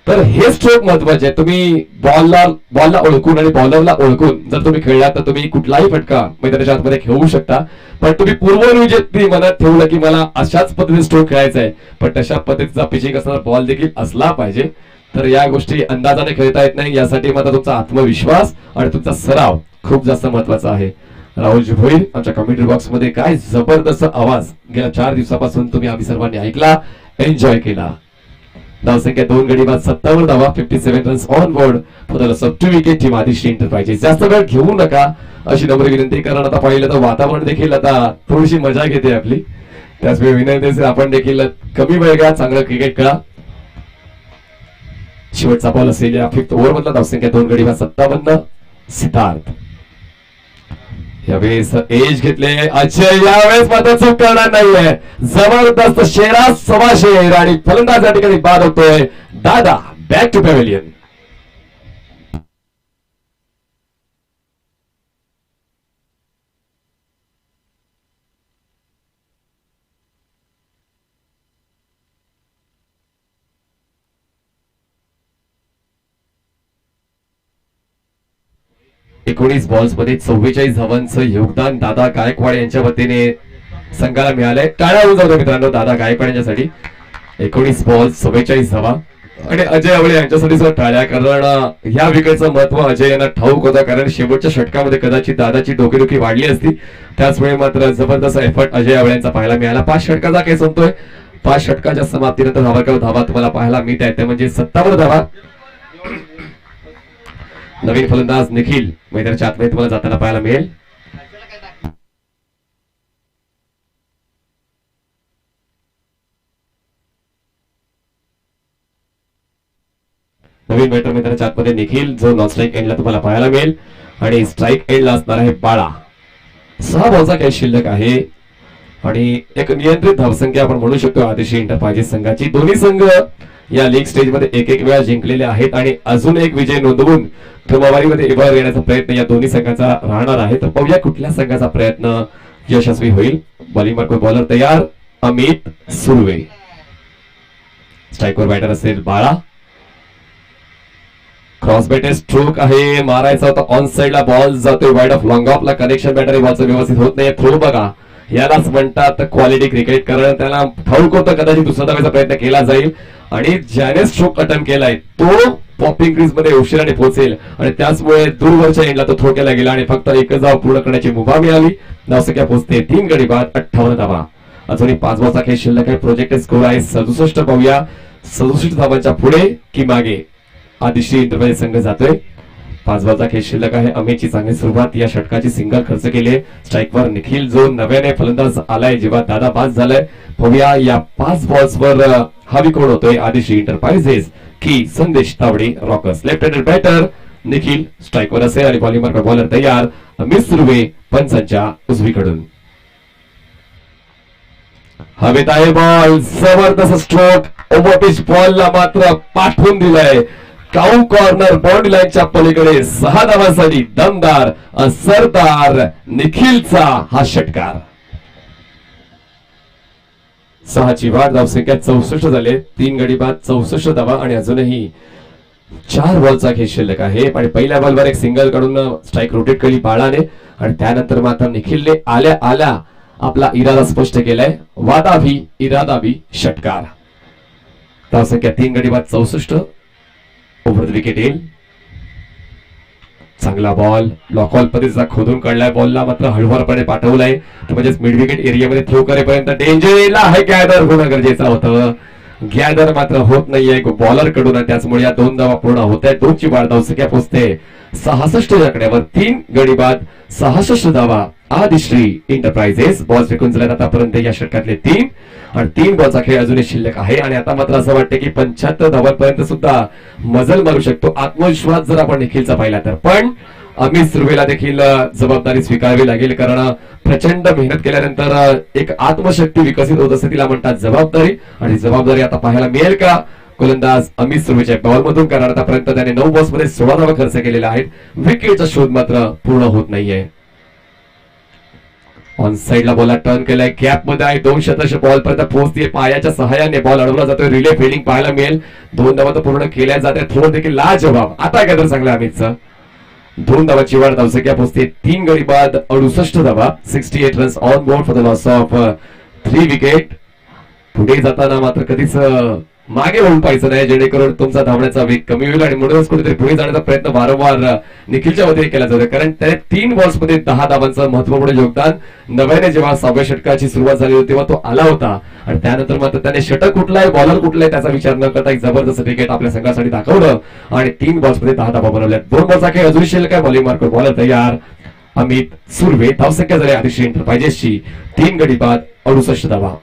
तर हे स्ट्रोक महत्वाचे आहे. तुम्ही बॉलला ओळखून आणि बॉलरला ओळखून जर तुम्ही खेळला तर तुम्ही कुठलाही फटका मैदानाच्या आतमध्ये खेळू शकता. पण तुम्ही पूर्वनियोजित मनात ठेवलं की मला अशाच पद्धतीने स्ट्रोक खेळायचा आहे पण तशा पद्धतीचा पिचिंग असणारा बॉल देखील असला पाहिजे. तर या गोष्टी अंदाजाने खेळता येत नाही. यासाठी मात्र तुमचा आत्मविश्वास आणि तुमचा सराव खूप जास्त महत्वाचा आहे. राहुलजी भोईर आमच्या कमेंट्री बॉक्स मध्ये काय जबरदस्त आवाज गेल्या 4 दिवसापासून तुम्ही आम्ही सर्वांनी ऐकला, एन्जॉय केला. धावसंख्या 2 गडी बाद 57 धावा. 57 runs on board for the loss of 2 wicket team Adishree enterprises. जास्त वेळ घेऊ नका अशी नम्र विनंती. कारण आता पाहिलं तर वातावरण देखील आता थोडीशी मजा घेते आपली. त्याचवेळी विनंती आपण देखील कमी वेळ घ्या, चांगलं क्रिकेट खेळा. शेवटचा बॉल असेल या 5th ओव्हर मधला. धावसंख्या 2 गडी बाद 57. सिद्धार्थ यावेळेस एज घेतले. अजय यावेळेस मात्र चूक करणार नाहीये. जबरदस्त शेरा 1.25 शेर आणि फलंदाज या ठिकाणी बाद होतोय. दादा बॅक टू पॅव्हिलियन. एकोणीस बॉल्स मध्ये 44 धावांचं योगदान दादा गायकवाड यांच्या वतीने संघाला मिळालंय. टाळ्या होऊन जातो मित्रांनो दादा गायकवाड यांच्यासाठी. 19 बॉल्स 44 धावा आणि अजय आवळे यांच्यासाठी सुद्धा टाळ्या. कारण या विकेटचं महत्व अजय यांना ठाऊक होतं. कारण शेवटच्या षटकामध्ये कदाचित दादाची डोकेदुखी वाढली असती. त्याच वेळी मात्र जबरदस्त एफर्ट अजय आवळे यांचा पाहायला मिळाला. 5 षटकाचा केस संपतोय. 5 षटकाच्या समाप्तीनंतर धावा तुम्हाला पाहायला मिळत आहेत. म्हणजे 57 धावा. नवीन फलंदाज निखिल मैदानाच्या आतमध्ये तुम्हाला जाताना पाहायला मिळेल. नवीन बॅटर मैदानाच्या आतमध्ये निखिल जो नॉन स्ट्राईक एंडला तुम्हाला पाहायला मिळेल आणि स्ट्राईक एंडला असणार आहे बाळा. 6 बॉलचा काही शिल्लक आहे आणि एक नियंत्रित धावसंख्या आपण म्हणू शकतो आदिश्री एंटरप्राइजेस संघाची. दोन्ही संघ या लीग स्टेज मध्ये एक वेळा जिंकलेले आहेत आणि अजून एक विजय नोंदवून क्रमवारीमध्ये वर येण्याचा प्रयत्न या दोन्ही संघाचा राहणार आहे. तर पाहूया कुठल्या संघाचा प्रयत्न यशस्वी होईल. बॉलिंग बॉलर तयार अमित सुर्वे. स्ट्राईकवर बॅटर असेल बाळा. क्रॉस बॅटर स्ट्रोक आहे. मारायचा होता ऑन साइडला बॉल जातोय वाईड ऑफ लॉंग ऑफला. कनेक्शन बॅटर बॉलचं व्यवस्थित होत नाही. थ्रो बघा यालाच म्हणतात क्वालिटी क्रिकेट. कारण त्याला ठाऊक होतं कदाचित दुसरा धावायचा प्रयत्न केला जाईल आणि ज्याने स्ट्रोक अटेम्प्ट केलाय तो पॉपिंग क्रीज मध्ये उशिराने पोहोचेल आणि त्याचमुळे दूरवरच्या एंडला तो थ्रो केला गेला आणि फक्त एकच धाव पूर्ण करण्याची मुभा मिळाली. धावसंख्या पोहोचते 3 गडी बाद 58 धावा. अजूनही 5 बॉलचा खेळ शिल्लक आहे. प्रोजेक्टेड स्कोर आहे 67. पाहूया 67 धावांच्या पुढे की मागे आदिश्री एंटरप्राइजेस संघ जातोय. 5 बॉलचा खेळ शिल्लक आहे. अमितची चांगली सुरुवात. या षटकाची सिंगल खर्च केले. स्ट्राईकवर निखिल जो नव्याने फलंदाज आलाय जेव्हा दादा बाद झालाय. पाहूया या 5 बॉल्सवर हा विकेट होतोय आदिश्री एंटरप्राइजेस की Sandesh Tawde rockers. Left handed batter Nikhil स्ट्राईकवर असेल आणि बॉलिंग मार्कर बॉलर तयार अमित सुर्वे पंचांच्या उजवीकडून. हवेत आहे बॉल. जबरदस्त स्ट्रोक. ओव्हर पिच बॉलला मात्र पाठवून दिलाय. काऊ कॉर्नर बाउंड्री लाईनच्या पलीकडे 6 धावांसाठी दमदार असरदार निखिलचा हा षटकार. 6ची वाढ धावसंख्या 64 झाले. 3 गडी बाद 64 धावा आणि अजूनही 4 बॉलचा खेळ शिल्लक आहे. आणि पहिल्या बॉलवर एक सिंगल कडून स्ट्राईक रोटेट केली बाळाने आणि त्यानंतर मात्र निखिलने आल्या आल्या आपला इरादा स्पष्ट केलाय. वादाभी इरादाभी षटकार. धावसंख्या 3 गडी बाद 64. ओव्हर द विकेट येईल. चांगला बॉल लॉकॉल पद्धतीचा खोदून काढलाय. बॉलला मात्र हळूवारपणे पाठवलाय म्हणजेच मिड विकेट एरियामध्ये थ्रो करेपर्यंत डेंजरला आहे. गॅदर होणं गरजेचं होतं. गॅदर मात्र होत नाहीये बॉलर कडून. त्याचमुळे या 2 धावा पूर्ण होत आहेत. 2ची वाढ धावसंख्या पोहोचते 66 आकड्यावर. 3 गडी बाद 66 धावा. आदिश्री इंटरप्राइजेस बॉल फेकून झाल्यात आतापर्यंत या षटकातले 3 आणि 3 बॉलचा खेळ अजूनही शिल्लक आहे. आणि आता मात्र असं वाटतं की 75 धावांपर्यंत सुद्धा मजल मारू शकतो. आत्मविश्वास जर आपण निखिलचा पाहिला तर. पण अमित सुर्वेला देखील जबाबदारी स्वीकारावी लागेल कारण प्रचंड मेहनत केल्यानंतर एक आत्मशक्ती विकसित होत असते तिला म्हणतात जबाबदारी. आणि जबाबदारी आता पाहायला मिळेल का गोलंदाज अमित सुर्वेच्या बॉलमधून. कारण आतापर्यंत त्याने 9 बॉल्समध्ये 16 धावा खर्च केलेल्या आहेत. विकेटचा शोध मात्र पूर्ण होत नाहीये. ऑन साइडला बॉल टर्न केलाय. गॅप मध्ये आहे. 2 शतश बॉल पर्यंत पोहोचते. पायाच्या सहाय्याने बॉल अडवला जातोय. रिले फिल्डिंग पाहायला मिळेल. 2 धावा तर पूर्ण केल्या जाते. थोडं देखील लाजवाब. आता काय तर चांगला अमितचं. 2 धावाची वाढ धावसंख्या पोहोचते 3 गडी बाद 68 धावा. 68 runs on board for the loss of 3 wicket. पुढे जाताना मात्र कधीच मागे वळून पाहायचं नाही जेणेकरून तुमचा धावण्याचा वेग कमी होईल. आणि म्हणूनच कुठेतरी पुढे जाण्याचा प्रयत्न वारंवार निखिलच्या वतीने केला जातो कारण त्याने 3 बॉल्स मध्ये 10 धावांचं महत्वपूर्ण योगदान. नव्याने जेव्हा 6व्या षटकाची सुरुवात झाली होती तेव्हा तो आला होता आणि त्यानंतर मात्र त्याने षटक कुठलाय बॉलर कुठलाय त्याचा विचार न करता एक जबरदस्त क्रिकेट आपल्या संघासाठी दाखवलं आणि 3 बॉल्स मध्ये 10 धावा बनवल्या. 2 बॉलचा खेळ अजून शिल्लक आहे. बॉलिंग मार्कर बॉलर तयार अमित सुर्वे. धावसंख्या झाली आदिश्री एंटरप्राइजेसची 3 गडी बाद 68 धावा.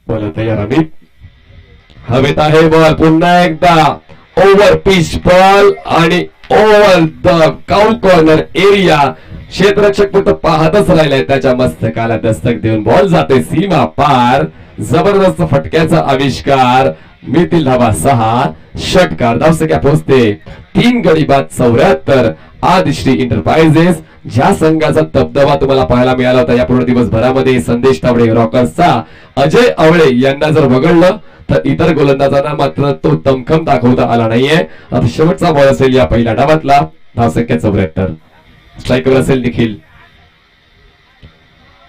बॉलर तयार अमित. हवेत आहे बॉल. पुन्हा एकदा ओव्हर पिच बॉल आणि ओव्हर द काउंट कॉर्नर एरिया. क्षेत्ररक्षक फक्त पाहतच राहिलाय. त्याच्या मस्तकाला दस्तक देऊन बॉल जाते सीमा पार. जबरदस्त फटक्याचा आविष्कार. मिळतील धावा 6. षटकार. धावसंख्या पोहोचते 3 गडी बाद 74. आदिश्री इंटरप्राइजेस ज्या संघाचा दबदबा तुम्हाला पाहायला मिळाला होता या पूर्ण दिवसभरामध्ये संदेश तावडे रॉकर्सचा अजय आवळे यांना जर वगळलं तर इतर गोलंदाजांना मात्र तो दमखम दाखवता आला नाहीये. आता शेवटचा बॉल असेल या पहिल्या डावातला. धावसंख्या 74. स्ट्राईकवर असेल निखिल.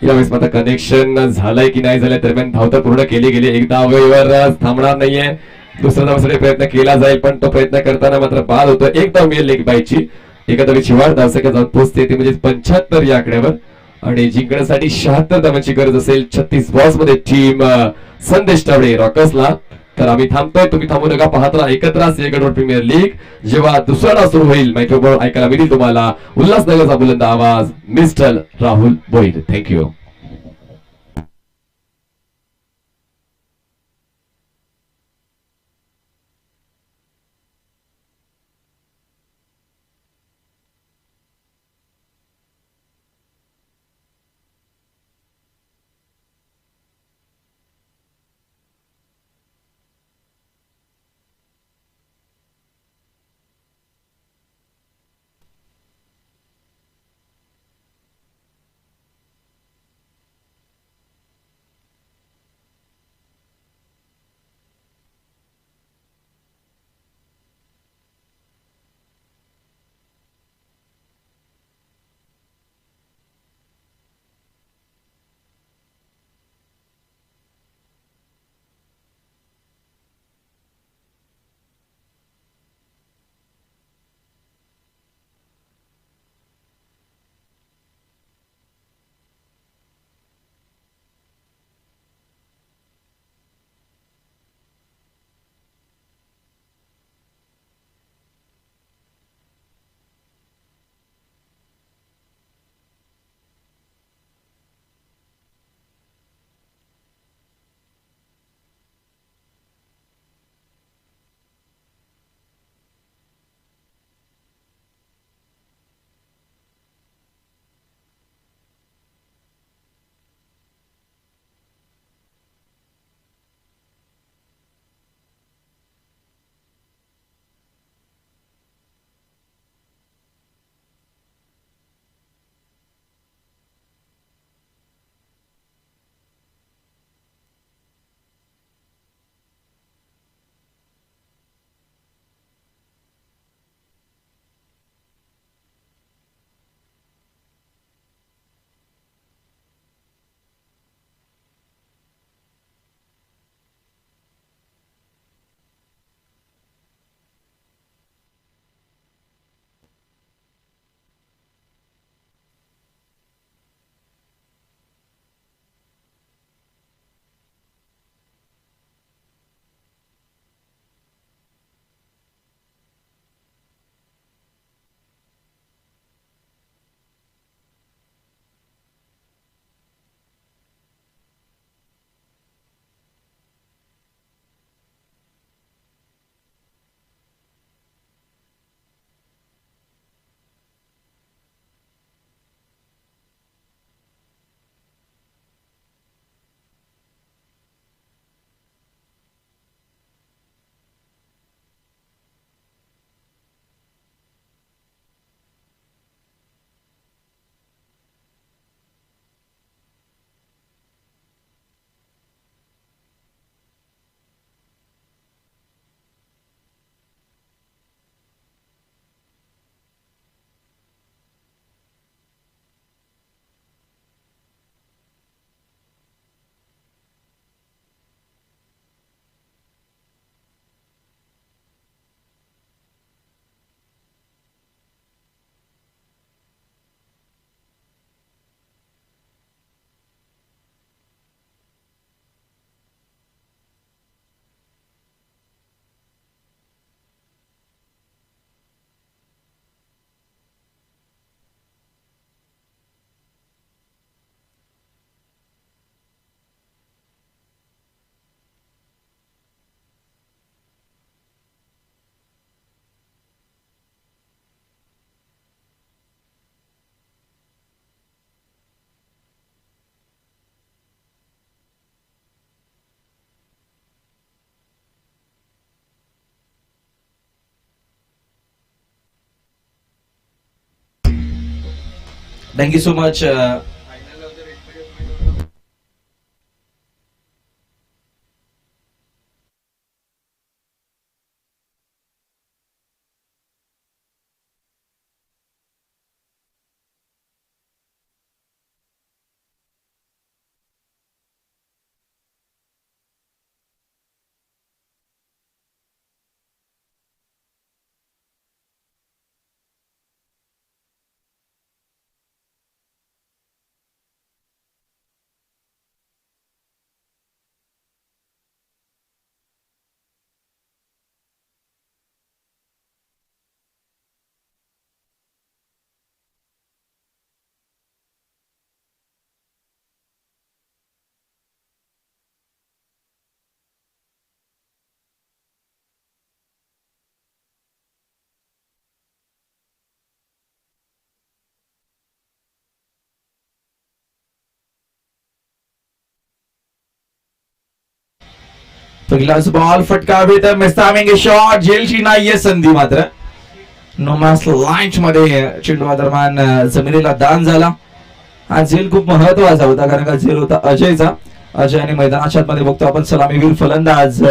यावेळेस मात्र कनेक्शन झालंय की नाही झालंय दरम्यान धाव तर पूर्ण केली गेली. एकदा अवयवर थांबणार नाहीये. दुसऱ्या धावासाठी प्रयत्न केला जाईल पण तो प्रयत्न करताना मात्र बाद होतो. एक धाव मिळेल लेग बायची. एका धावेची वाढ धावसंख्या जाऊन पोहोचते ती म्हणजे 75 या आकड्यावर. आणि जिंकण्यासाठी 76 धावांची गरज असेल 36 बॉल्स मध्ये टीम संदेश तावडे रॉकर्सला. तर आम्ही थांबतोय. तुम्ही थांबू नका. पाहत राहा एकत्र सिंहगड प्रीमियर लीग. जेव्हा दुसरा डाव सुरू होईल मायक्रोफोन ऐकायला मिळेल तुम्हाला. उल्हासनगरचा बुलंद आवाज mister Rahul Boir. Thank you. Thank you so much. पहिलाच बॉल फटकावे तर मिस्तामिंग शॉट, झेलची नाहीये संधी मात्र. नोमास लाईन्स मध्ये चेंडू दरम्यान जमिनीला दान झाला. हा झेल खूप महत्वाचा होता कारण का झेल होता अजयचा. अजय आणि मैदानाच्या मध्ये बघतो आपण सलामीवीर फलंदाज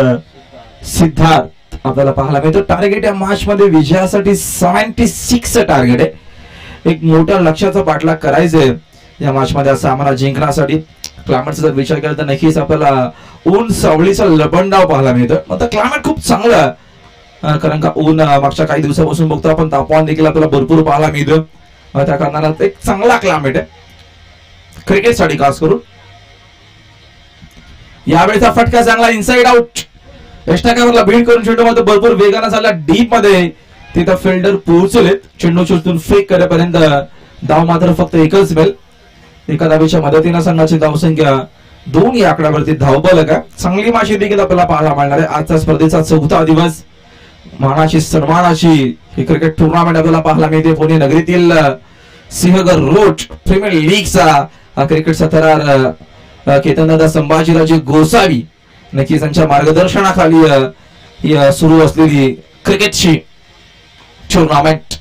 सिद्धार्थ आपल्याला पाहायला मिळतो. टार्गेट या मॅच मध्ये विजयासाठी 76 टार्गेट आहे. एक मोठ्या लक्ष्याचा पाठलाग करायचंय या मॅच मध्ये असं आम्हाला जिंकण्यासाठी. क्लायमेटचा जर विचार केला तर नक्कीच आपल्याला ऊन सावळीचा लबंडाव पाहायला मिळतो. आता क्लायमेट खूप चांगलं कारण का ऊन मागच्या काही दिवसापासून बघतो आपण तापमान देखील आपल्याला भरपूर पाहायला मिळतं. त्या कारणाला एक चांगला क्लायमेट आहे क्रिकेटसाठी खास करून. यावेळेचा फटका चांगला इनसाइड आउट. एक्स्ट्रा कव्हरला बीट करून चेंडू मध्ये भरपूर वेगाने झाला डीप मध्ये. तिथं फिल्डर पोहोचलेत. चेंडू चुटून फेक करेपर्यंत धाव मात्र फक्त एकच मिळेल. एका धावेच्या मदतीने संघाची धावसंख्या 2 या आकड्यावरती धावबल का चांगली माशी देखील आपल्याला पाहायला मिळणार आहे. आजच्या स्पर्धेचा 4था दिवस मानाची सन्मानाची ही क्रिकेट टुर्नामेंट आपल्याला पाहायला मिळते. पुणे नगरीतील सिंहगड रोड प्रीमियर लीगचा क्रिकेटचा थरार केतनदादा संभाजीराजे गोसावी नक्कीच त्यांच्या मार्गदर्शनाखाली सुरू असलेली क्रिकेटची टुर्नामेंट.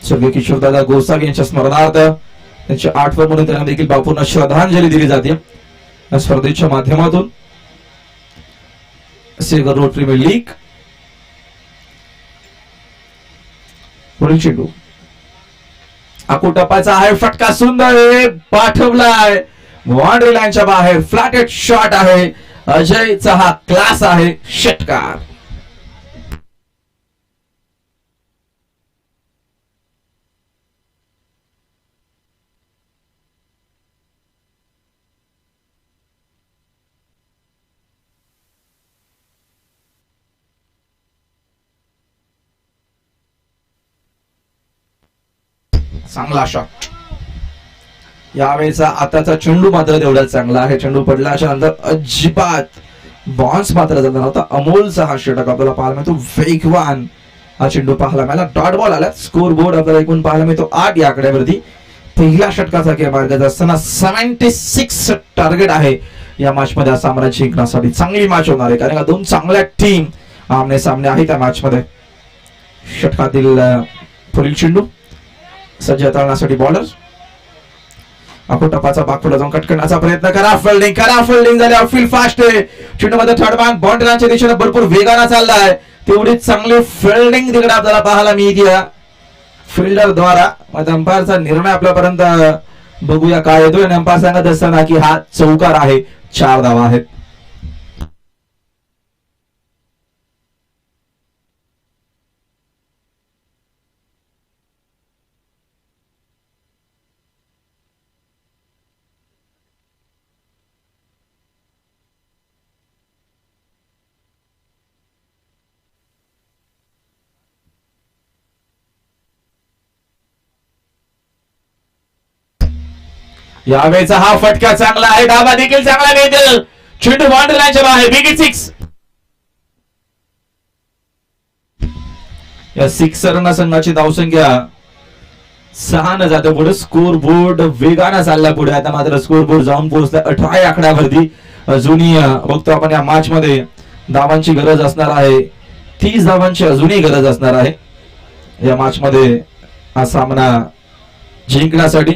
स्वर्गीय किशोरदादा गोसावी यांच्या स्मरणार्थ त्यांची आठवण म्हणून त्यांना देखील बापूंना श्रद्धांजली दिली जाते या स्पर्धेच्या माध्यमातून. Sinhagad road premier league. पुढील चेंडू आकुटपाचा आहे. फटका सुंदर पाठवलाय बाउंड्री लाईनच्या बाहेर. फ्लॅटेड शॉट आहे. अजयचा हा क्लास आहे. षटकार. चांगला शॉट. यावेळेचा आताचा चेंडू मात्र तेवढा चांगला आहे. चेंडू पडल्याच्या नंतर अजिबात बॉन्स मात्र झाला नव्हता. अमोलचा हा षटक आपल्याला पाहायला मिळतो. वेगवान हा चेंडू पाहायला मिळाला. डॉट बॉल आला. स्कोर बोर्ड आपल्याला एकूण पाहायला मिळतो 8 या आकड्यावरती. पहिल्या षटकाचा खेळ मार्गात असताना 76 टार्गेट आहे या मॅच मध्ये. असा आम्हाला जिंकण्यासाठी चांगली मॅच होणार आहे कारण का 2 चांगल्या टीम आमने सामने आहेत त्या मॅच मध्ये. षटकातील पुढील चेंडू सज्ज हाताळण्यासाठी बॉलर. आकुटपाचा भाग पुढे जाऊन कट करण्याचा प्रयत्न करा. फिल्डिंग झाली. आउटफील्ड फास्ट आहे. चेंडू मध्ये थर्ड बॅक बाउंड्रीच्या दिशेने भरपूर वेगाने चाललाय. तेवढीच चांगली फिल्डिंग तिकडे आपल्याला पाहायला मिळते फिल्डर द्वारा. अंपायरचा निर्णय आपल्यापर्यंत बघूया काय येतोय. अंपायर सांगत असताना की हा चौकार आहे. 4 धावा आहेत. यावेळेचा हा फटका चांगला आहे. धावा देखील चांगला मिळतील. चेंडू बाउंड्री लाईनच्या बाहेर. बिग 6. या 6 रन संघाची धावसंख्या 6 न जाते पुढे. स्कोर बोर्ड वेगाने चालला पुढे. आता मात्र स्कोर बोर्ड जाऊन पोहोचला 18 या आकड्यावरती. अजूनही बघतो आपण या मॅच मध्ये धावांची गरज असणार आहे. 30 धावांची अजूनही गरज असणार आहे या मॅच मध्ये. हा सामना जिंकण्यासाठी.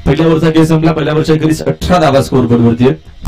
पहिल्या ओव्हरचा खेळ संपला. पहिल्या ओव्हरच्या खेळीस 18 धावा स्कोर बोर्ड वरती आहेत.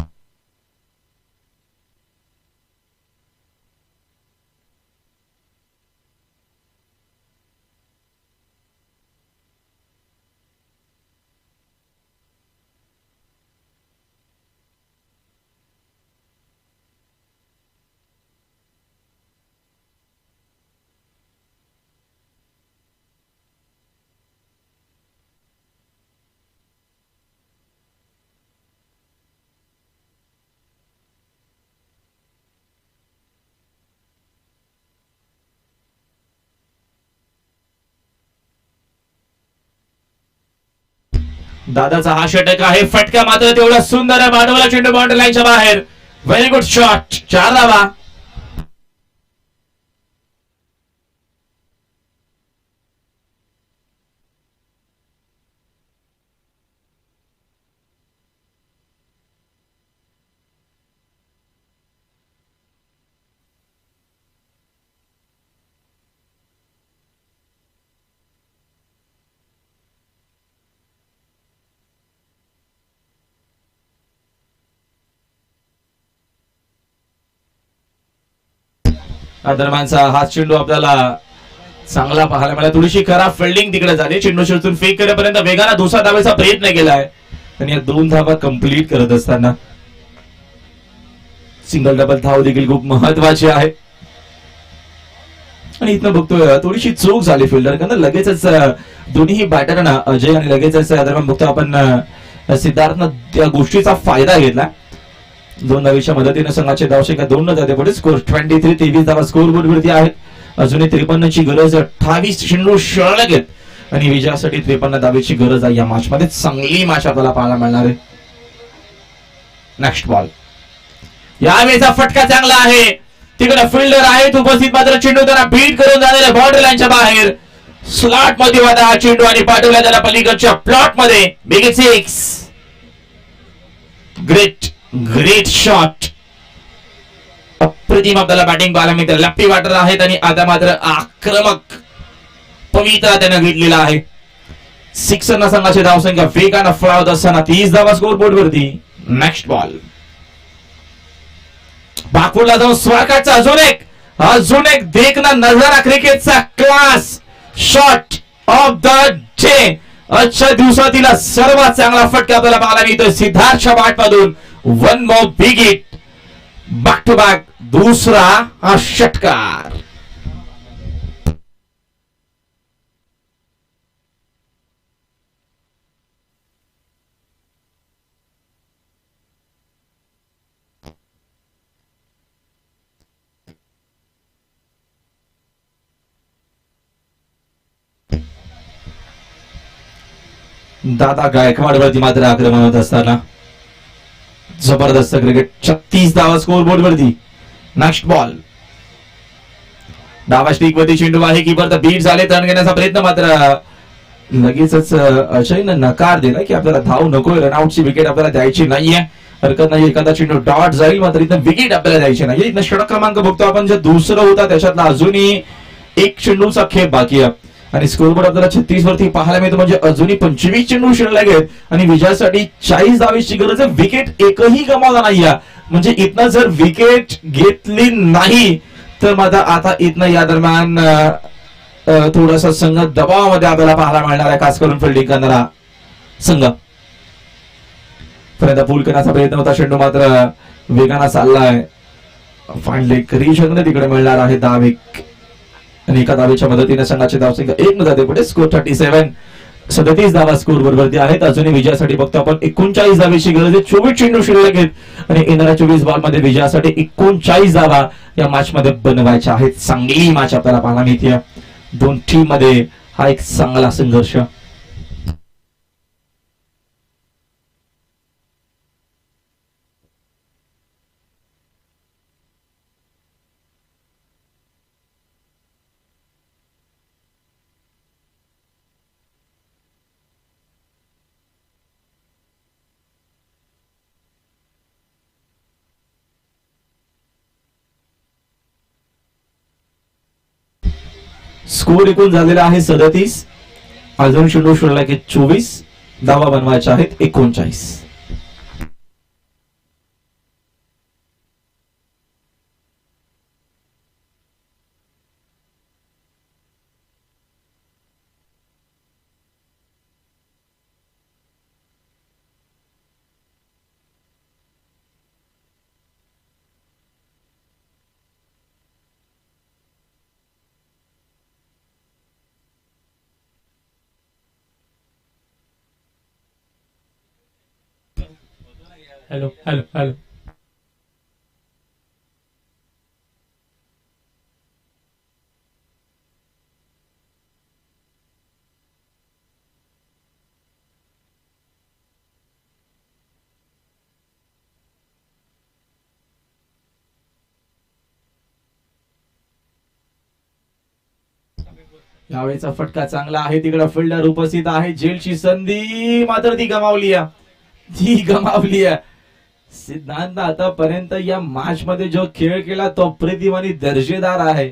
दादाचा हा षटक आहे. फटका मात्र तेवढा सुंदर आहे. बाजूला चेंडू बाउंड्री लाईनच्या बाहेर. Very good shot. 4 धावा. दरम्यानचा हा चेंडू आपल्याला चांगला पाहायला मिळाला. थोडीशी खराब फिल्डिंग तिकडे झाली. चेंडू शोधून फेक करेपर्यंत वेगाने दुसरा धावेचा प्रयत्न केलाय आणि या 2 धावा कंप्लीट करत असताना सिंगल डबल धाव देखील खूप महत्वाची आहे. आणि इथं बघतोय थोडीशी चूक झाली फिल्डर कारण लगेचच दोन्ही बॅटरना अजय आणि लगेचच दरम्यान बघतो आपण सिद्धार्थनं त्या गोष्टीचा फायदा घेतला. 2 धावेच्या मदतीने संघाचे धावसंख्या 2 न जाते पुढे स्कोर 23 23 धावा स्कोर बोर्ड वरती आहेत. अजूनही 53 ची गरज. 28 चेंडू शिल्लक आहेत आणि विजयासाठी 53 धावेची गरज आहे. या मॅच मध्ये चांगली मॅच आपल्याला पाहायला मिळणार आहे. Next ball. यावेळेचा फटका चांगला आहे. तिकडे फिल्डर आहेत उपस्थित मात्र चेंडू त्यांना बीट करून जाणाऱ्या बाउंड्री लाईनच्या बाहेर स्लॉट मध्ये होता हा चेंडू आणि पाठवला त्याला पलीकडच्या प्लॉट मध्ये. बिग 6. Great shot. अप्रतिम आपल्याला बॅटिंग पाहायला मिळते. लप्पी बॅटर आहेत आणि आता मात्र आक्रमक पवित्रा त्यानं घेतलेला आहे. सिक्सरना संघाची धावसंख्या वेगानं फळावत असताना 30 धावा स्कोर बोर्ड वरती. Next ball. बाकूला जाऊन स्वारकाटचा अजून एक देखना नजारा क्रिकेटचा class shot of the day. आजच्या दिवसातील सर्वात चांगला फटका आपल्याला पाहायला मिळतोय सिद्धार्थच्या बॅट मधून. 1 more big hit. Back to back दुसरा हा षटकार. दादा गायकवाड वरती मात्र आक्रमण होत असताना जबरदस्त क्रिकेट. 36 धावा स्कोर बोर्ड वरती. Next ball. डावा स्टिक वरती चेंडू आहे. कीपर तर बीट झाले. टर्न घेण्याचा प्रयत्न मात्र लगेचच अजयनं नकार दिला की आपल्याला धाव नकोय. रनआउटची विकेट आपल्याला द्यायची नाहीये. हरकत नाही. एखादा चेंडू डॉट जाईल मात्र इथं विकेट आपल्याला द्यायची नाही. इथं षटक क्रमांक बघतो आपण जे दुसरं होता त्याच्यातला अजूनही एक चेंडूचा खेप बाकी आहे आणि स्कोरबोर्ड आपल्याला 36 वरती पाहायला मिळतो. म्हणजे अजूनही 25 चेंडू शिल्लक आहेत आणि विजयासाठी 40 धावेची गरज आहे. विकेट एकही गमावला नाही. म्हणजे इथनं जर विकेट घेतली नाही तर मात्र आता इथनं या दरम्यान थोडासा संघ दबावामध्ये आपल्याला पाहायला मिळणार आहे. खास करून फिल्डिंग करणारा संघ. पर्यंत पूल करण्याचा प्रयत्न होता. चेंडू मात्र वेगाने चाललाय. फाइनली करिशनने तिकडे मिळणार आहे धाव एक आणि एका धावेच्या मदतीने संघाची धावसंख्या 1 न जाते पुढे स्कोर 37. 37 धावा स्कोर बरोबर आहेत. अजूनही विजयासाठी बघतो आपण 39 धावेची गरज आहे. 24 चेंडू शिल्लक आहेत आणि येणाऱ्या 24 बॉल मध्ये विजयासाठी 39 धावा या मॅच मध्ये बनवायच्या आहेत. चांगली मॅच आपल्याला पाहायला मिळते. 2 टीम मध्ये हा एक चांगला संघर्ष. स्कोर एकूण झालेला आहे 37. अजून चेंडू शिल्लक आहे 24. धावा बनवायच्या आहेत 39. Hello hello hello. यावेळेचा फटका चांगला आहे. तिकडे फिल्डर उपस्थित आहे. झेलची संधी मात्र ती गमावली आहे. ती गमावली आहे. सिद्धांत आतापर्यंत या मॅच मध्ये जो खेळ केला तो अप्रतिम आणि दर्जेदार आहे.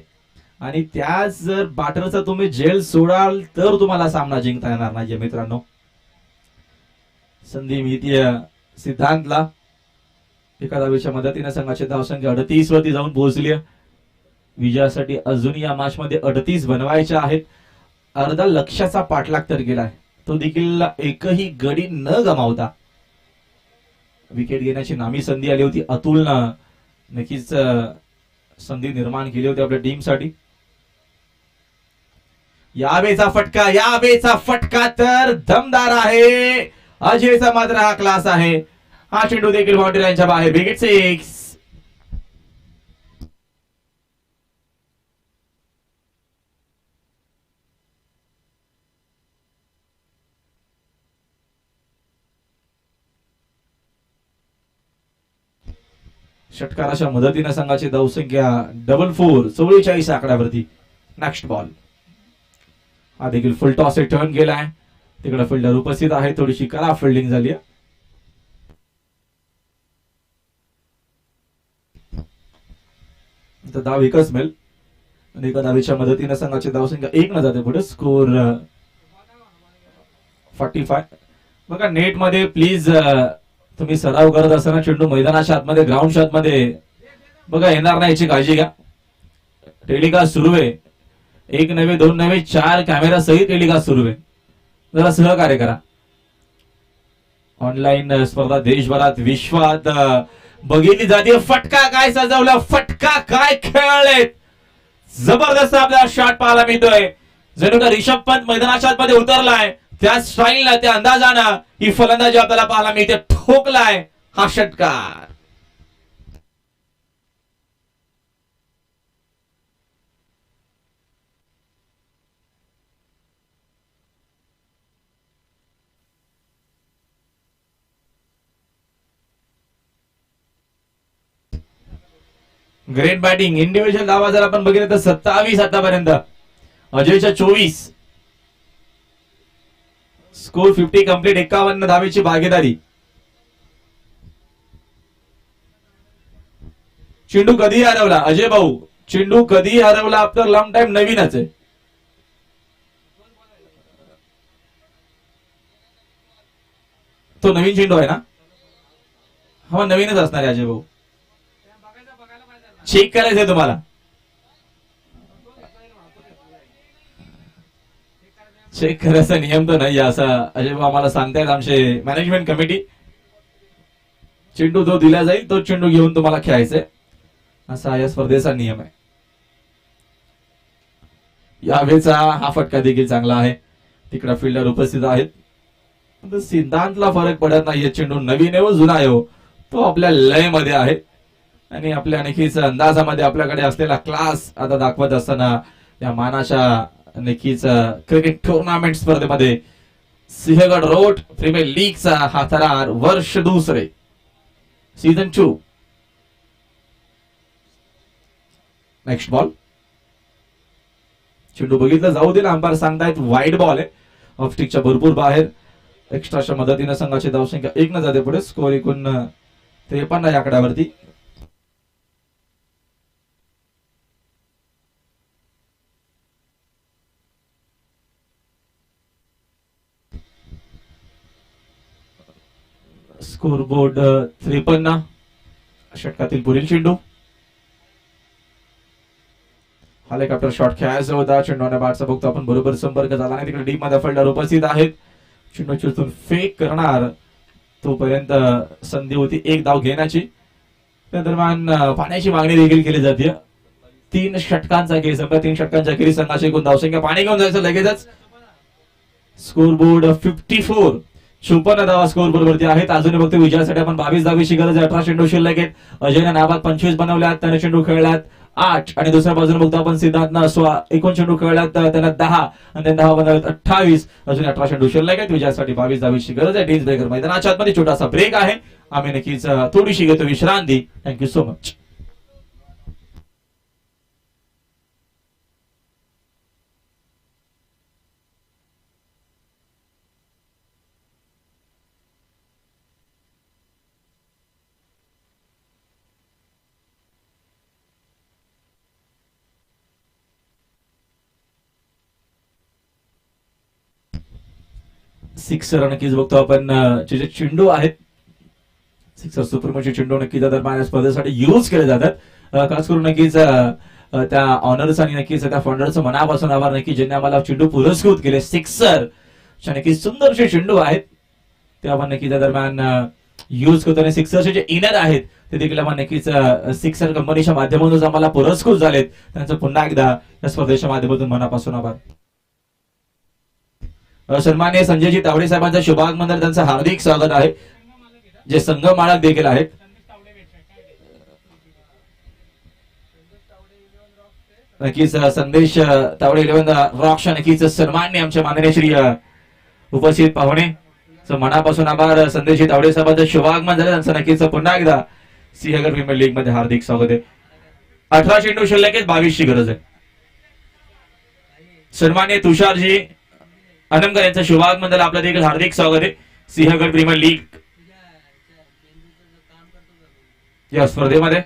आणि त्याच जर बॅटरचा तुम्ही झेल सोडाल तर तुम्हाला सामना जिंकता येणार नाही मित्रांनो. संधी मिळतीये सिद्धांतला. एका धावेच्या मदतीने संघाची धावसंख्या 38 वरती जाऊन पोहोचली आहे. विजयासाठी अजून या मॅच मध्ये 38 बनवायच्या आहेत. अर्धा लक्ष्याचा पाठलाग तर केलाय. तो देखील एकही गडी न गमावता विकेट घेण्याची नामी संधी आली होती. अतुलनं नक्कीच संधी निर्माण केली होती आपल्या टीमसाठी. यावेचा फटका तर दमदार आहे. अजयचा मात्र हा क्लास आहे. हा चेंडू देखील बाउंड्री लाईनच्या बाहेर. विकेट 6. षटकाराच्या मदतीने संघाची धावसंख्या 44 आकड्यावरती. Next ball. हा देखील फुल टॉस टर्न केलाय. तिकडे फिल्डर उपस्थित आहे. थोडीशी खराब फिल्डिंग झाली आहे. धाव एकच मिळेल आणि एका धावेच्या मदतीने संघाची धावसंख्या 1 न जाते पुढे. स्कोर 45. बघा नेट मध्ये प्लीज तुम्ही सराव करत असताना चेंडू मैदानाच्या आतमध्ये ग्राउंडच्या आतमध्ये बघा येणार नाही याची काळजी घ्या. टेलिकास्ट सुरू आहे. 1 नव्हे 2 नव्हे 4 कॅमेरा सहित टेलिकास्ट सुरू आहे. जरा सहकार्य करा. ऑनलाईन स्पर्धा देशभरात विश्वात बघितली जाते. फटका काय सजवला. फटका काय खेळलेत. जबरदस्त आपल्याला शॉट पाहायला मिळतोय. जणू का रिषभ पंत मैदानाच्या आतमध्ये उतरलाय. त्या स्टाईलला त्या अंदाजानं ही फलंदाजी आपल्याला पाहायला मिळते. ठोकलाय हा षटकार. Great batting. इंडिव्हिज्युअल धावा जर आपण बघितलं तर 27 आतापर्यंत. अजयच्या 24. Score 50 complete. 51 धावेची भागीदारी. चेंडू कधी हरवला अजय भाऊ. चेंडू कधी हरवला आफ्टर लॉंग टाइम. नवीनच आहे. तो नवीन चेंडू आहे ना. हा नवीनच असणार आहे अजय भाऊ. चेक करायचंय तुम्हाला. चेक करायचा नियम तर नाही असं अजय भाऊ आम्हाला सांगतायत आमचे मॅनेजमेंट कमिटी. चेंडू जो दिला जाईल तो चेंडू घेऊन तुम्हाला खेळायचंय असा या स्पर्धेचा नियम आहे. यावेळेचा हा फटका देखील चांगला आहे. तिकडे फिल्डर उपस्थित आहेत. सिद्धांतला फरक पडत नाहीये. चेंडू नवीन आहे व जुना आहे हो. तो आपल्या लय मध्ये आहे आणि आपल्या नक्कीच अंदाजामध्ये आपल्याकडे असलेला क्लास आता दाखवत असताना या मानाच्या नक्कीच क्रिकेट टुर्नामेंट स्पर्धेमध्ये सिंहगड रोड प्रीमियर लीगचा हा थरार वर्ष 2 सीझन 2. Next ball. चेंडू बघितलं जाऊ दे. अंपायर सांगतायत वाईड बॉल आहे. ऑफ स्टिकच्या भरपूर बाहेर. एक्स्ट्राच्या मदतीने संघाची धावसंख्या 1 न जाते पुढे. स्कोर एकूण 53 या आकड्यावरती. Score board 53. षटकातील पुढील चेंडू. हेलिकॉप्टर शॉट खेळायचा होता. चेंडूने बाटचा बघतो आपण, बरोबर संपर्क झाला नाही. तिकडे डीप मध्ये फिल्डर उपस्थित आहेत. चेंडू चिरतून फेक करणार, तोपर्यंत संधी होती एक धाव घेण्याची. त्या दरम्यान पाण्याची मागणी देखील केली जाते. 3 षटकांचा खेळ संपला. 3 षटकांच्या खेळी संघाची एकूण धावसंख्या. पाणी घेऊन जायचं लगेचच. Score board 54. 54 धावा स्कोर बोर्ड वरती आहेत. अजूनही बघतो विजयासाठी आपण 22 धावेची गरज आहे. 18 चेंडू शिल्लक आहेत. अजयने नाबाद 25 बनवल्यात. त्याने चेंडू खेळल्यात 8 आणि दुसऱ्या बाजूने बघतो आपण सिद्धार्थनं 16 एकूण चेंडू खेळल्यात. त्यानं 10 आणि त्यांनी 10 बनवल्यात 28. अजून 18 चेंडू शिल्लक आहेत. विजयासाठी 22 धावेची गरज आहे. टीम्स ब्रेकर मैदानाच्या आतमध्ये छोटासा ब्रेक आहे. आम्ही नक्कीच थोडीशी घेतो विश्रांती. Thank you so much. सिक्सर नक्कीच बघतो आपण, जे चेंडू आहेत सिक्सर सुपरमोचे चेंडू नक्कीच दरम्यान स्पर्धेसाठी युज केले जातात. खास करून नक्कीच त्या ऑनर्स आणि नक्कीच त्या फाउंडरचं मनापासून आभार नक्की ज्यांनी आम्हाला चेंडू पुरस्कृत केले. सिक्सर नक्कीच सुंदरसे चेंडू आहेत ते आपण नक्की त्या दरम्यान युज करतो. आणि सिक्सरचे जे इनर आहेत ते देखील आपण नक्कीच सिक्सर कंपनीच्या माध्यमातून आम्हाला पुरस्कृत झालेत. त्यांचं पुन्हा एकदा या स्पर्धेच्या माध्यमातून मनापासून आभार. सन्माननीय संजयजी तावडे साहेबांचा शुभागमन, त्यांचं हार्दिक स्वागत आहे. जे संघ मालक देखील आहेत. नक्कीच संदेश तावडे 11 रॉक्स नक्कीच सन्माननीय आमच्या माननीय श्री उपस्थित पाहुणे, मनापासून आभार. संदेश तावडे साहेबांचं शुभागमन झालं. त्यांचं नक्कीच पुन्हा एकदा सिंहगड प्रीमियर लीग मध्ये हार्दिक स्वागत आहे. 18 चेंडू शिल्लक आहेत. 22 ची गरज आहे. सन्माननीय तुषारजी अनमकर यांचं शुभागमन झालं. आपलं देखील हार्दिक स्वागत आहे सिंहगड प्रीमियर लीग या स्पर्धेमध्ये.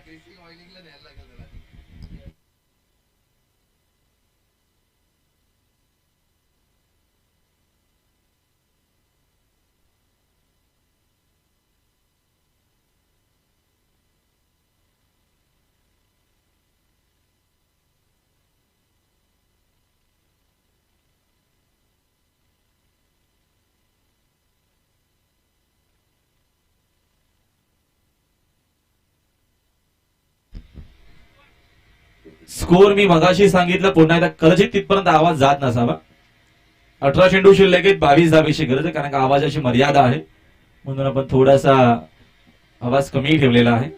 स्कोर मी मगाशी सांगितलं, पुन्हा एकदा कदाचित तिथपर्यंत आवाज जात नसावा. 18 चेंडू शिल्लक आहेत. 22 धावेची गरज आहे, कारण का आवाजाची मर्यादा आहे म्हणून आपण थोडासा आवाज कमी ठेवलेला आहे.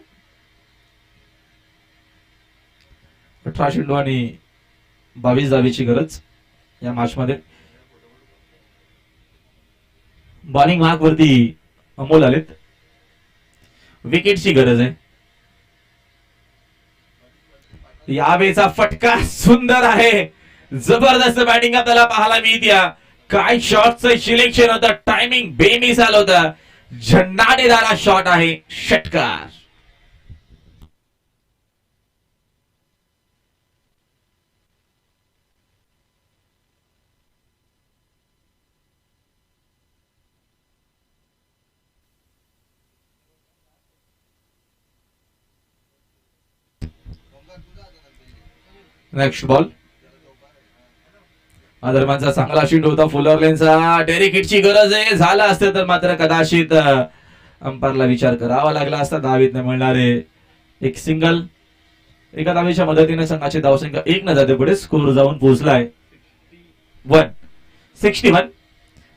18 चेंडू आणि 22 धावेची गरज या मॅच मध्ये. बॉलिंग मार्क वरती अमोल आलेत. विकेटची गरज आहे. यावेळेचा फटका सुंदर आहे. जबरदस्त बॅटिंग आपल्याला पाहायला मिळते. काय शॉटचं सिलेक्शन होतं, टायमिंग बेमिसाल होतं. झंडाडेदार शॉट आहे. षटकार. Next ball. दरम्यानचा चांगला चेंडू होता फुलर लेनचा. डेरिक हिटची गरज आहे. झालं असतं तर मात्र कदाचित अंपायरला विचार करावा लागला असता. धावीत न मिळणारे एक सिंगल. एका धावेच्या मदतीने संघाची धावसंख्या 1 न जाते पुढे स्कोर जाऊन पोहोचलाय 161.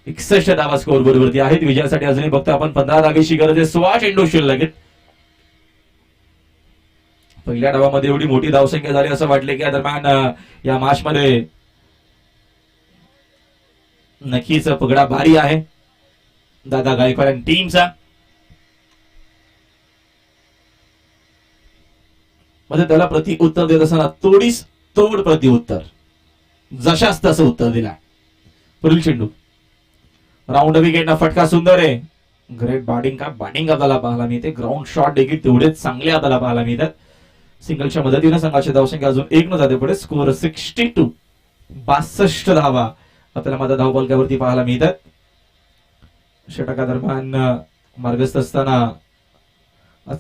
61 धावा स्कोर बरोबरती आहेत. विजयासाठी अजूनही बघतो आपण 15 धावेची गरज आहे. 16 चेंडू शिल्लक आहेत. पहिल्या डावामध्ये एवढी मोठी धावसंख्या झाली असं वाटले की या दरम्यान या मॅच मध्ये नक्कीच पगडा भारी आहे दादा गायकवाड टीमचा. मध्ये त्याला प्रति उत्तर देत असताना तोडीस तोड प्रति उत्तर, जशाच तसं उत्तर दिला. पुढील चेंडू. राऊंड विकेट फटका सुंदर आहे. ग्रेट बॅटिंग आपल्याला पाहायला मिळते. ग्राउंड शॉट देखील तेवढेच चांगले आपल्याला पाहायला मिळतात. सिंगलच्या मदतीने संघाची धावसंख्या अजून 1 न जाते पुढे स्कोर 62. 62 धावा आपल्याला माझा धावबॉलक्यावरती पाहायला मिळतात. षटका दरम्यान मार्गस्थ असताना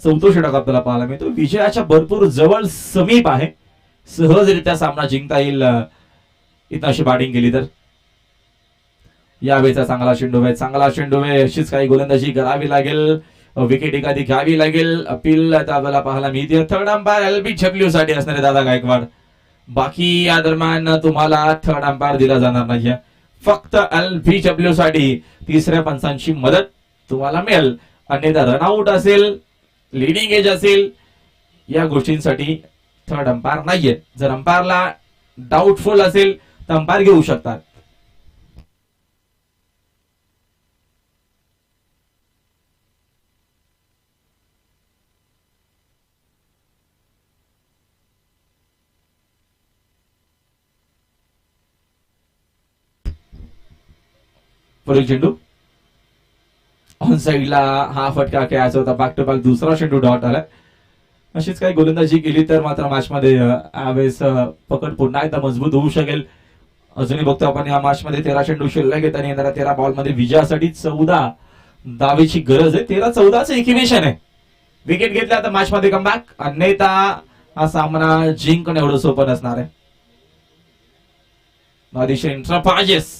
चौथा षटक आपल्याला पाहायला मिळतो. विजयाच्या भरपूर जवळ समीप आहे. सहजरित्या सामना जिंकता येईल इथं अशी बॅटिंग केली तर. यावेळेचा चांगला चेंडू आहे, चांगला चेंडू आहे. अशीच काही गोलंदाजी करावी लागेल, विकेट एखादी घ्यावी लागेल. अपील आपल्याला पाहायला मिळते. थर्ड अंपायर LBW साठी असणारे दादा गायकवाड. बाकी या दरम्यान तुम्हाला थर्ड अंपायर दिला जाणार नाहीये. फक्त LBW साठी तिसऱ्या पंचांची मदत तुम्हाला मिळेल. अन्यथा रनआउट असेल, लिडिंग एज असेल, या गोष्टींसाठी थर्ड अंपायर नाहीये. जर अंपायरला डाऊटफुल असेल तर अंपायर घेऊ शकतात. पुढील चेंडू ऑन साइडला हा फटका खेळायचा होता. बॅक टू बॅक दुसरा चेंडू डॉट आलाय. अशीच काही गोलंदाजी केली तर मात्र मॅच मध्ये यावेळेस पकड पुन्हा एकदा मजबूत होऊ शकेल. अजूनही बघतो आपण या मॅच मध्ये 13 चेंडू शिल्लक आहेत आणि येणाऱ्या 13 बॉल मध्ये विजयासाठी 14 धावेची गरज आहे. 13-14चं इक्वेशन आहे. विकेट घेतल्या तर मॅच मध्ये कमबॅक, अन्यथा हा सामना जिंकणं एवढं सोपं नसणार आहे. अतिशय इंट्रापाजेस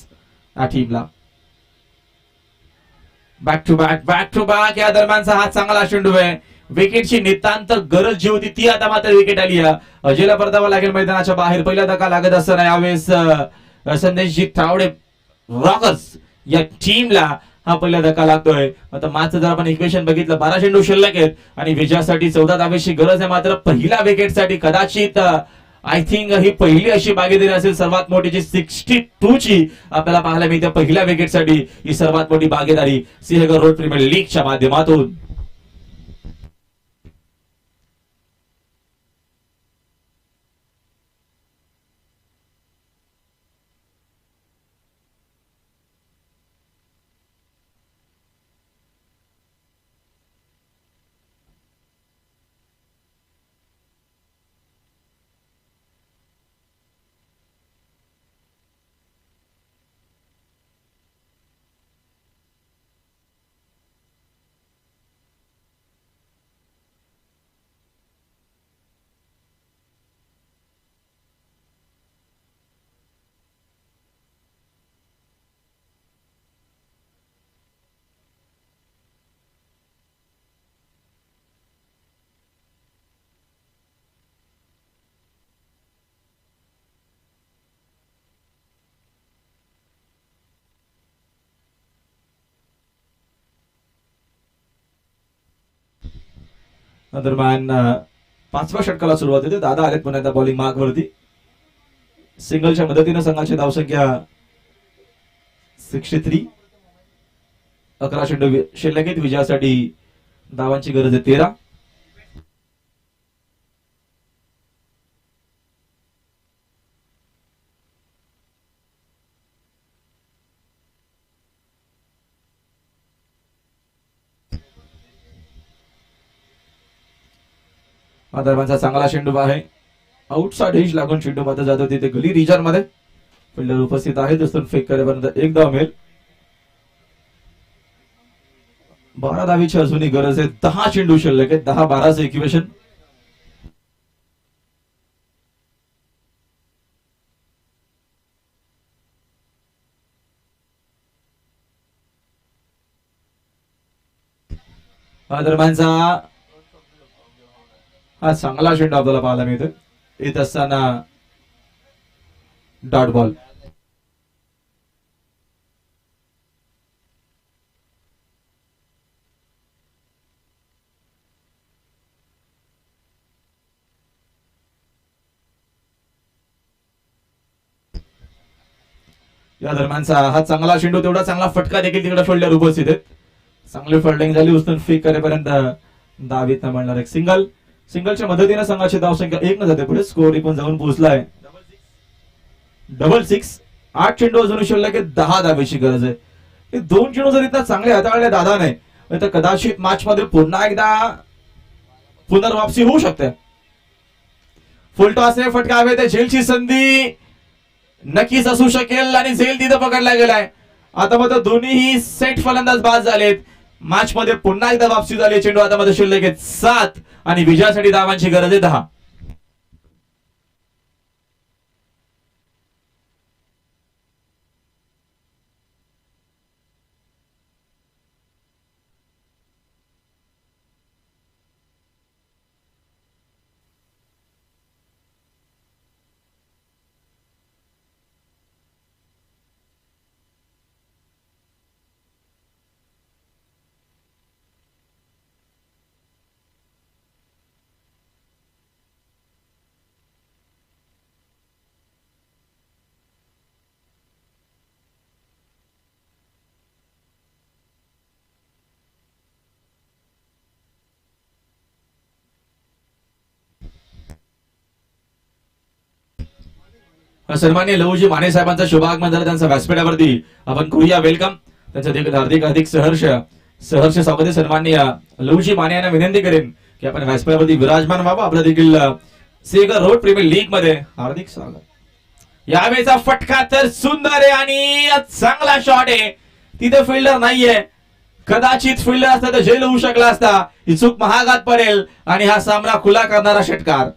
या टीमला. बॅक टू बॅक या दरम्यानचा हा चांगला चेंडू आहे. विकेटची नितांत गरज जी होती ती आता मात्र विकेट आली आहे. अजयला परतावा लागेल मैदानाच्या बाहेर. पहिला धक्का लागत असताना यावेळेस संदेशजी तावडे रॉकर्स या टीमला हा पहिला धक्का लागतोय. आता मॅच जर आपण इक्वेशन बघितलं, 12 चेंडू शिल्लक आहेत आणि विजयासाठी 14 धावेची गरज आहे. मात्र पहिल्या विकेटसाठी कदाचित आय थिंक ही पहिली अशी बागेदारी असेल सर्वात मोठी जी 62 ची आपल्याला पाहायला मिळते. पहिल्या विकेटसाठी ही सर्वात मोठी बागेदारी सिंहगड रोड प्रीमियर लीगच्या माध्यमातून. दरम्यान 5व्या षटकाला सुरुवात होते. दादा आलेत पुन्हा एकदा बॉलिंग मार्क वरती. सिंगलच्या मदतीने संघाची धावसंख्या 63. 11 चेंडू शिल्लक आहेत. विजयासाठी धावांची गरज आहे 13. दरम्यानचा चांगला चेंडू आहे. आउटसाइड एज लागून चेंडू मध्ये जात होती ते गली रिजन मध्ये. फिल्डर उपस्थित आहे. दोस्तों फेक करेपर्यंत एक धाव मिळेल. 12 धावीची अजूनही गरज आहे. 10 चेंडू शिल्लक आहे. 10-12चं इक्वेशन. दरम्यानचा हा चांगला चेंडू आपल्याला पाहायला मिळतोय. येत असताना डॉट बॉल. या दरम्यानचा हा चांगला चेंडू, तेवढा चांगला फटका देखील तिकडे फिल्डर उपस्थित आहेत. चांगली फिल्डिंग झाली. उचलून फेक करेपर्यंत दावीत मिळणार एक सिंगल. सिंगलच्या मदतीने संघाची धावसंख्या 1 न जाते पुढे. स्कोर पण जाऊन पोहोचलाय 6-6. 8 चेंडू अजून शिल्लक आहे. 10 धावेची गरज आहे. हे 2 चेंडू जर इथं चांगले हाताळले दादा नाही तर कदाचित मॅच मध्ये पुन्हा एकदा पुनर्वापसी होऊ शकते. फुलटॉसने फटका हवे ते झेलची संधी नक्कीच असू शकेल आणि झेल तिथं पकडला गेलाय. आता मात्र दोन्हीही सेट फलंदाज बाद झालेत. मॅच मध्ये पुन्हा एकदा वापसी झाली. चेंडू हातामध्ये शिल्लक आहेत 7 आणि विजयासाठी धावांची गरज आहे 10. सन्माननीय लहूजी माने साहेबांचा शुभागमन झाला. त्यांचा व्यासपीठावरती आपण करूया वेलकम. त्यांचं देखील हार्दिक हार्दिक सहर्ष स्वागत आहे. सन्माननीय लहूजी माने यांना विनंती करेन की आपण व्यासपीठावरती विराजमान व्हावं. आपलं देखील सेगर रोड प्रीमियर लीग मध्ये हार्दिक स्वागत. यावेळेचा फटका तर सुंदर आहे आणि चांगला शॉट आहे. तिथे फिल्डर नाहीये. कदाचित फिल्डर असता तर जेल होऊ शकला असता. ही चूक महागात पडेल आणि हा सामना खुला करणारा षटकार.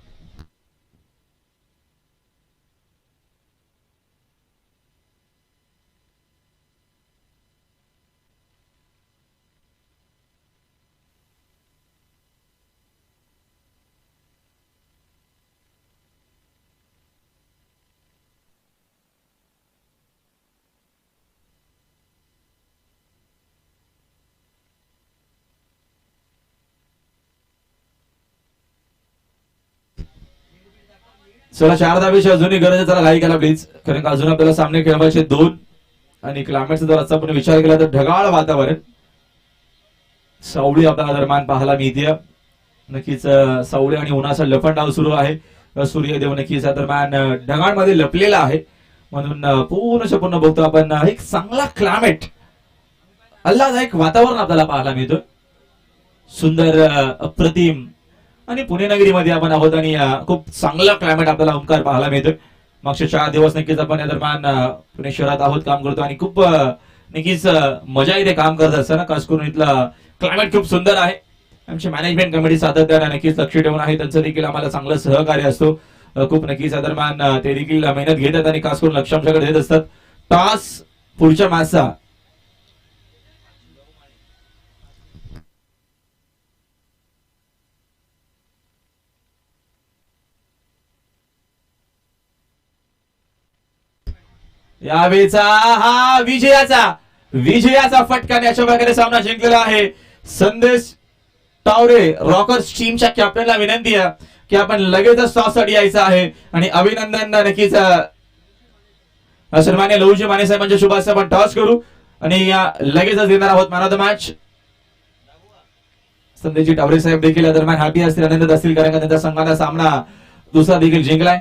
चला 4 धावेची अजूनही गरज आहे. चला घाई केला प्लीज, कारण अजून आपल्याला सामने खेळवायचे 2 आणि क्लायमेटचा जर आजचा आपण विचार केला तर ढगाळ वातावरण. सावळी आपल्याला दरम्यान पाहायला मिळते. नक्कीच सावळी आणि उन्हाचा लपंडाव सुरू आहे. सूर्यदेव नक्कीच दरम्यान ढगांमध्ये लपलेला आहे. म्हणून पूर्ण बघतो आपण एक चांगला क्लायमेट, आल्हाददायक वातावरण आपल्याला पाहायला मिळतं. सुंदर अप्रतिम आणि पुणे नगरीमध्ये आपण आहोत आणि खूप चांगला क्लायमेट आपल्याला ओंकार पाहायला मिळतं. मागचे 4 दिवस नक्कीच आपण या दरम्यान पुणे शहरात आहोत, काम करतो आणि खूप नक्कीच मजा येते काम करत असताना. खास करून इथला क्लायमेट खूप सुंदर आहे. आमची मॅनेजमेंट कमिटी सातत्याने नक्कीच लक्ष ठेवून आहे. त्यांचं देखील आम्हाला चांगलं सहकार्य असतो. खूप नक्कीच या दरम्यान ते देखील मेहनत घेतात आणि खास करून लक्ष आमच्याकडे देत असतात. टॉस पुढच्या मॅचचा यावेळेचा हा विजयाचा फटका अशा प्रकारे सामना जिंकलेला आहे. संदेश तावरे रॉकर्स टीमच्या कॅप्टनला विनंती आहे की आपण लगेचच टॉस साठी यायचं आहे आणि अभिनंदन नक्कीच सन्मान्य लहूजी माने साहेबांच्या शुभास आपण टॉस करू आणि लगेचच देणार आहोत मॅन ऑफ द मॅच. संदेशजी तावरे साहेब देखील या दरम्यान हॅपी असतील, आनंदित असतील, कारण का त्यांचा संघाचा सामना दुसरा देखील जिंकलाय.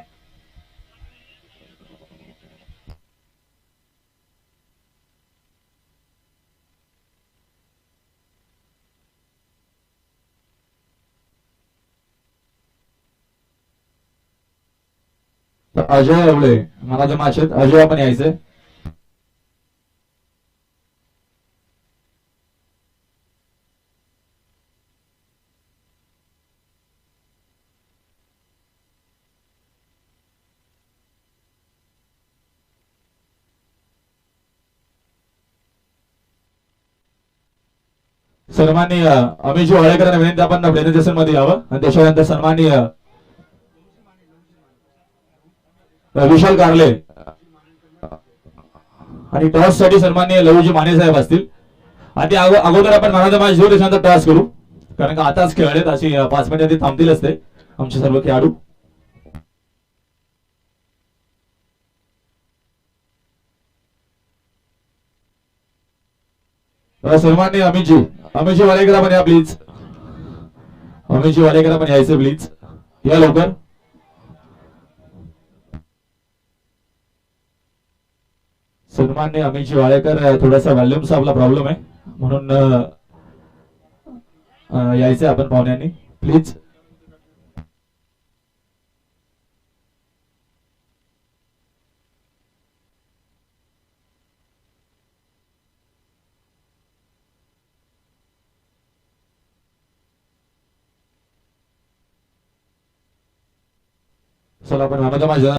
अजय एवढे मला जो मॅच आहेत, अजय आपण यायचंय. सन्माननीय अमितजी वाळेकरांना विनंती आपण प्रेझेंटेशन मध्ये यावं आणि त्याच्यानंतर सन्माननीय विशाल कारले आणि टॉस साठी सन्माननीय लहूजी माने साहेब असतील. आणि अगोदर आपण मॅन ऑफ द मॅच घेऊ, त्याच्यानंतर टॉस करू, कारण का आताच खेळलेत. अशी 5 मिनिटं थांबतीलच ते आमचे सर्व खेळाडू. सन्माननीय अमितजी वालेकर आपण या प्लीज. अमितजी वालेकर आपण यायचं प्लीज, या लवकर. सन्माननीय अमितजी वाळेकर, थोडासा व्हॉल्यूमचा आपला प्रॉब्लेम आहे, म्हणून यायचंय आपण पाहुण्यांनी प्लीज. चला आपण म्हणतो माझ्या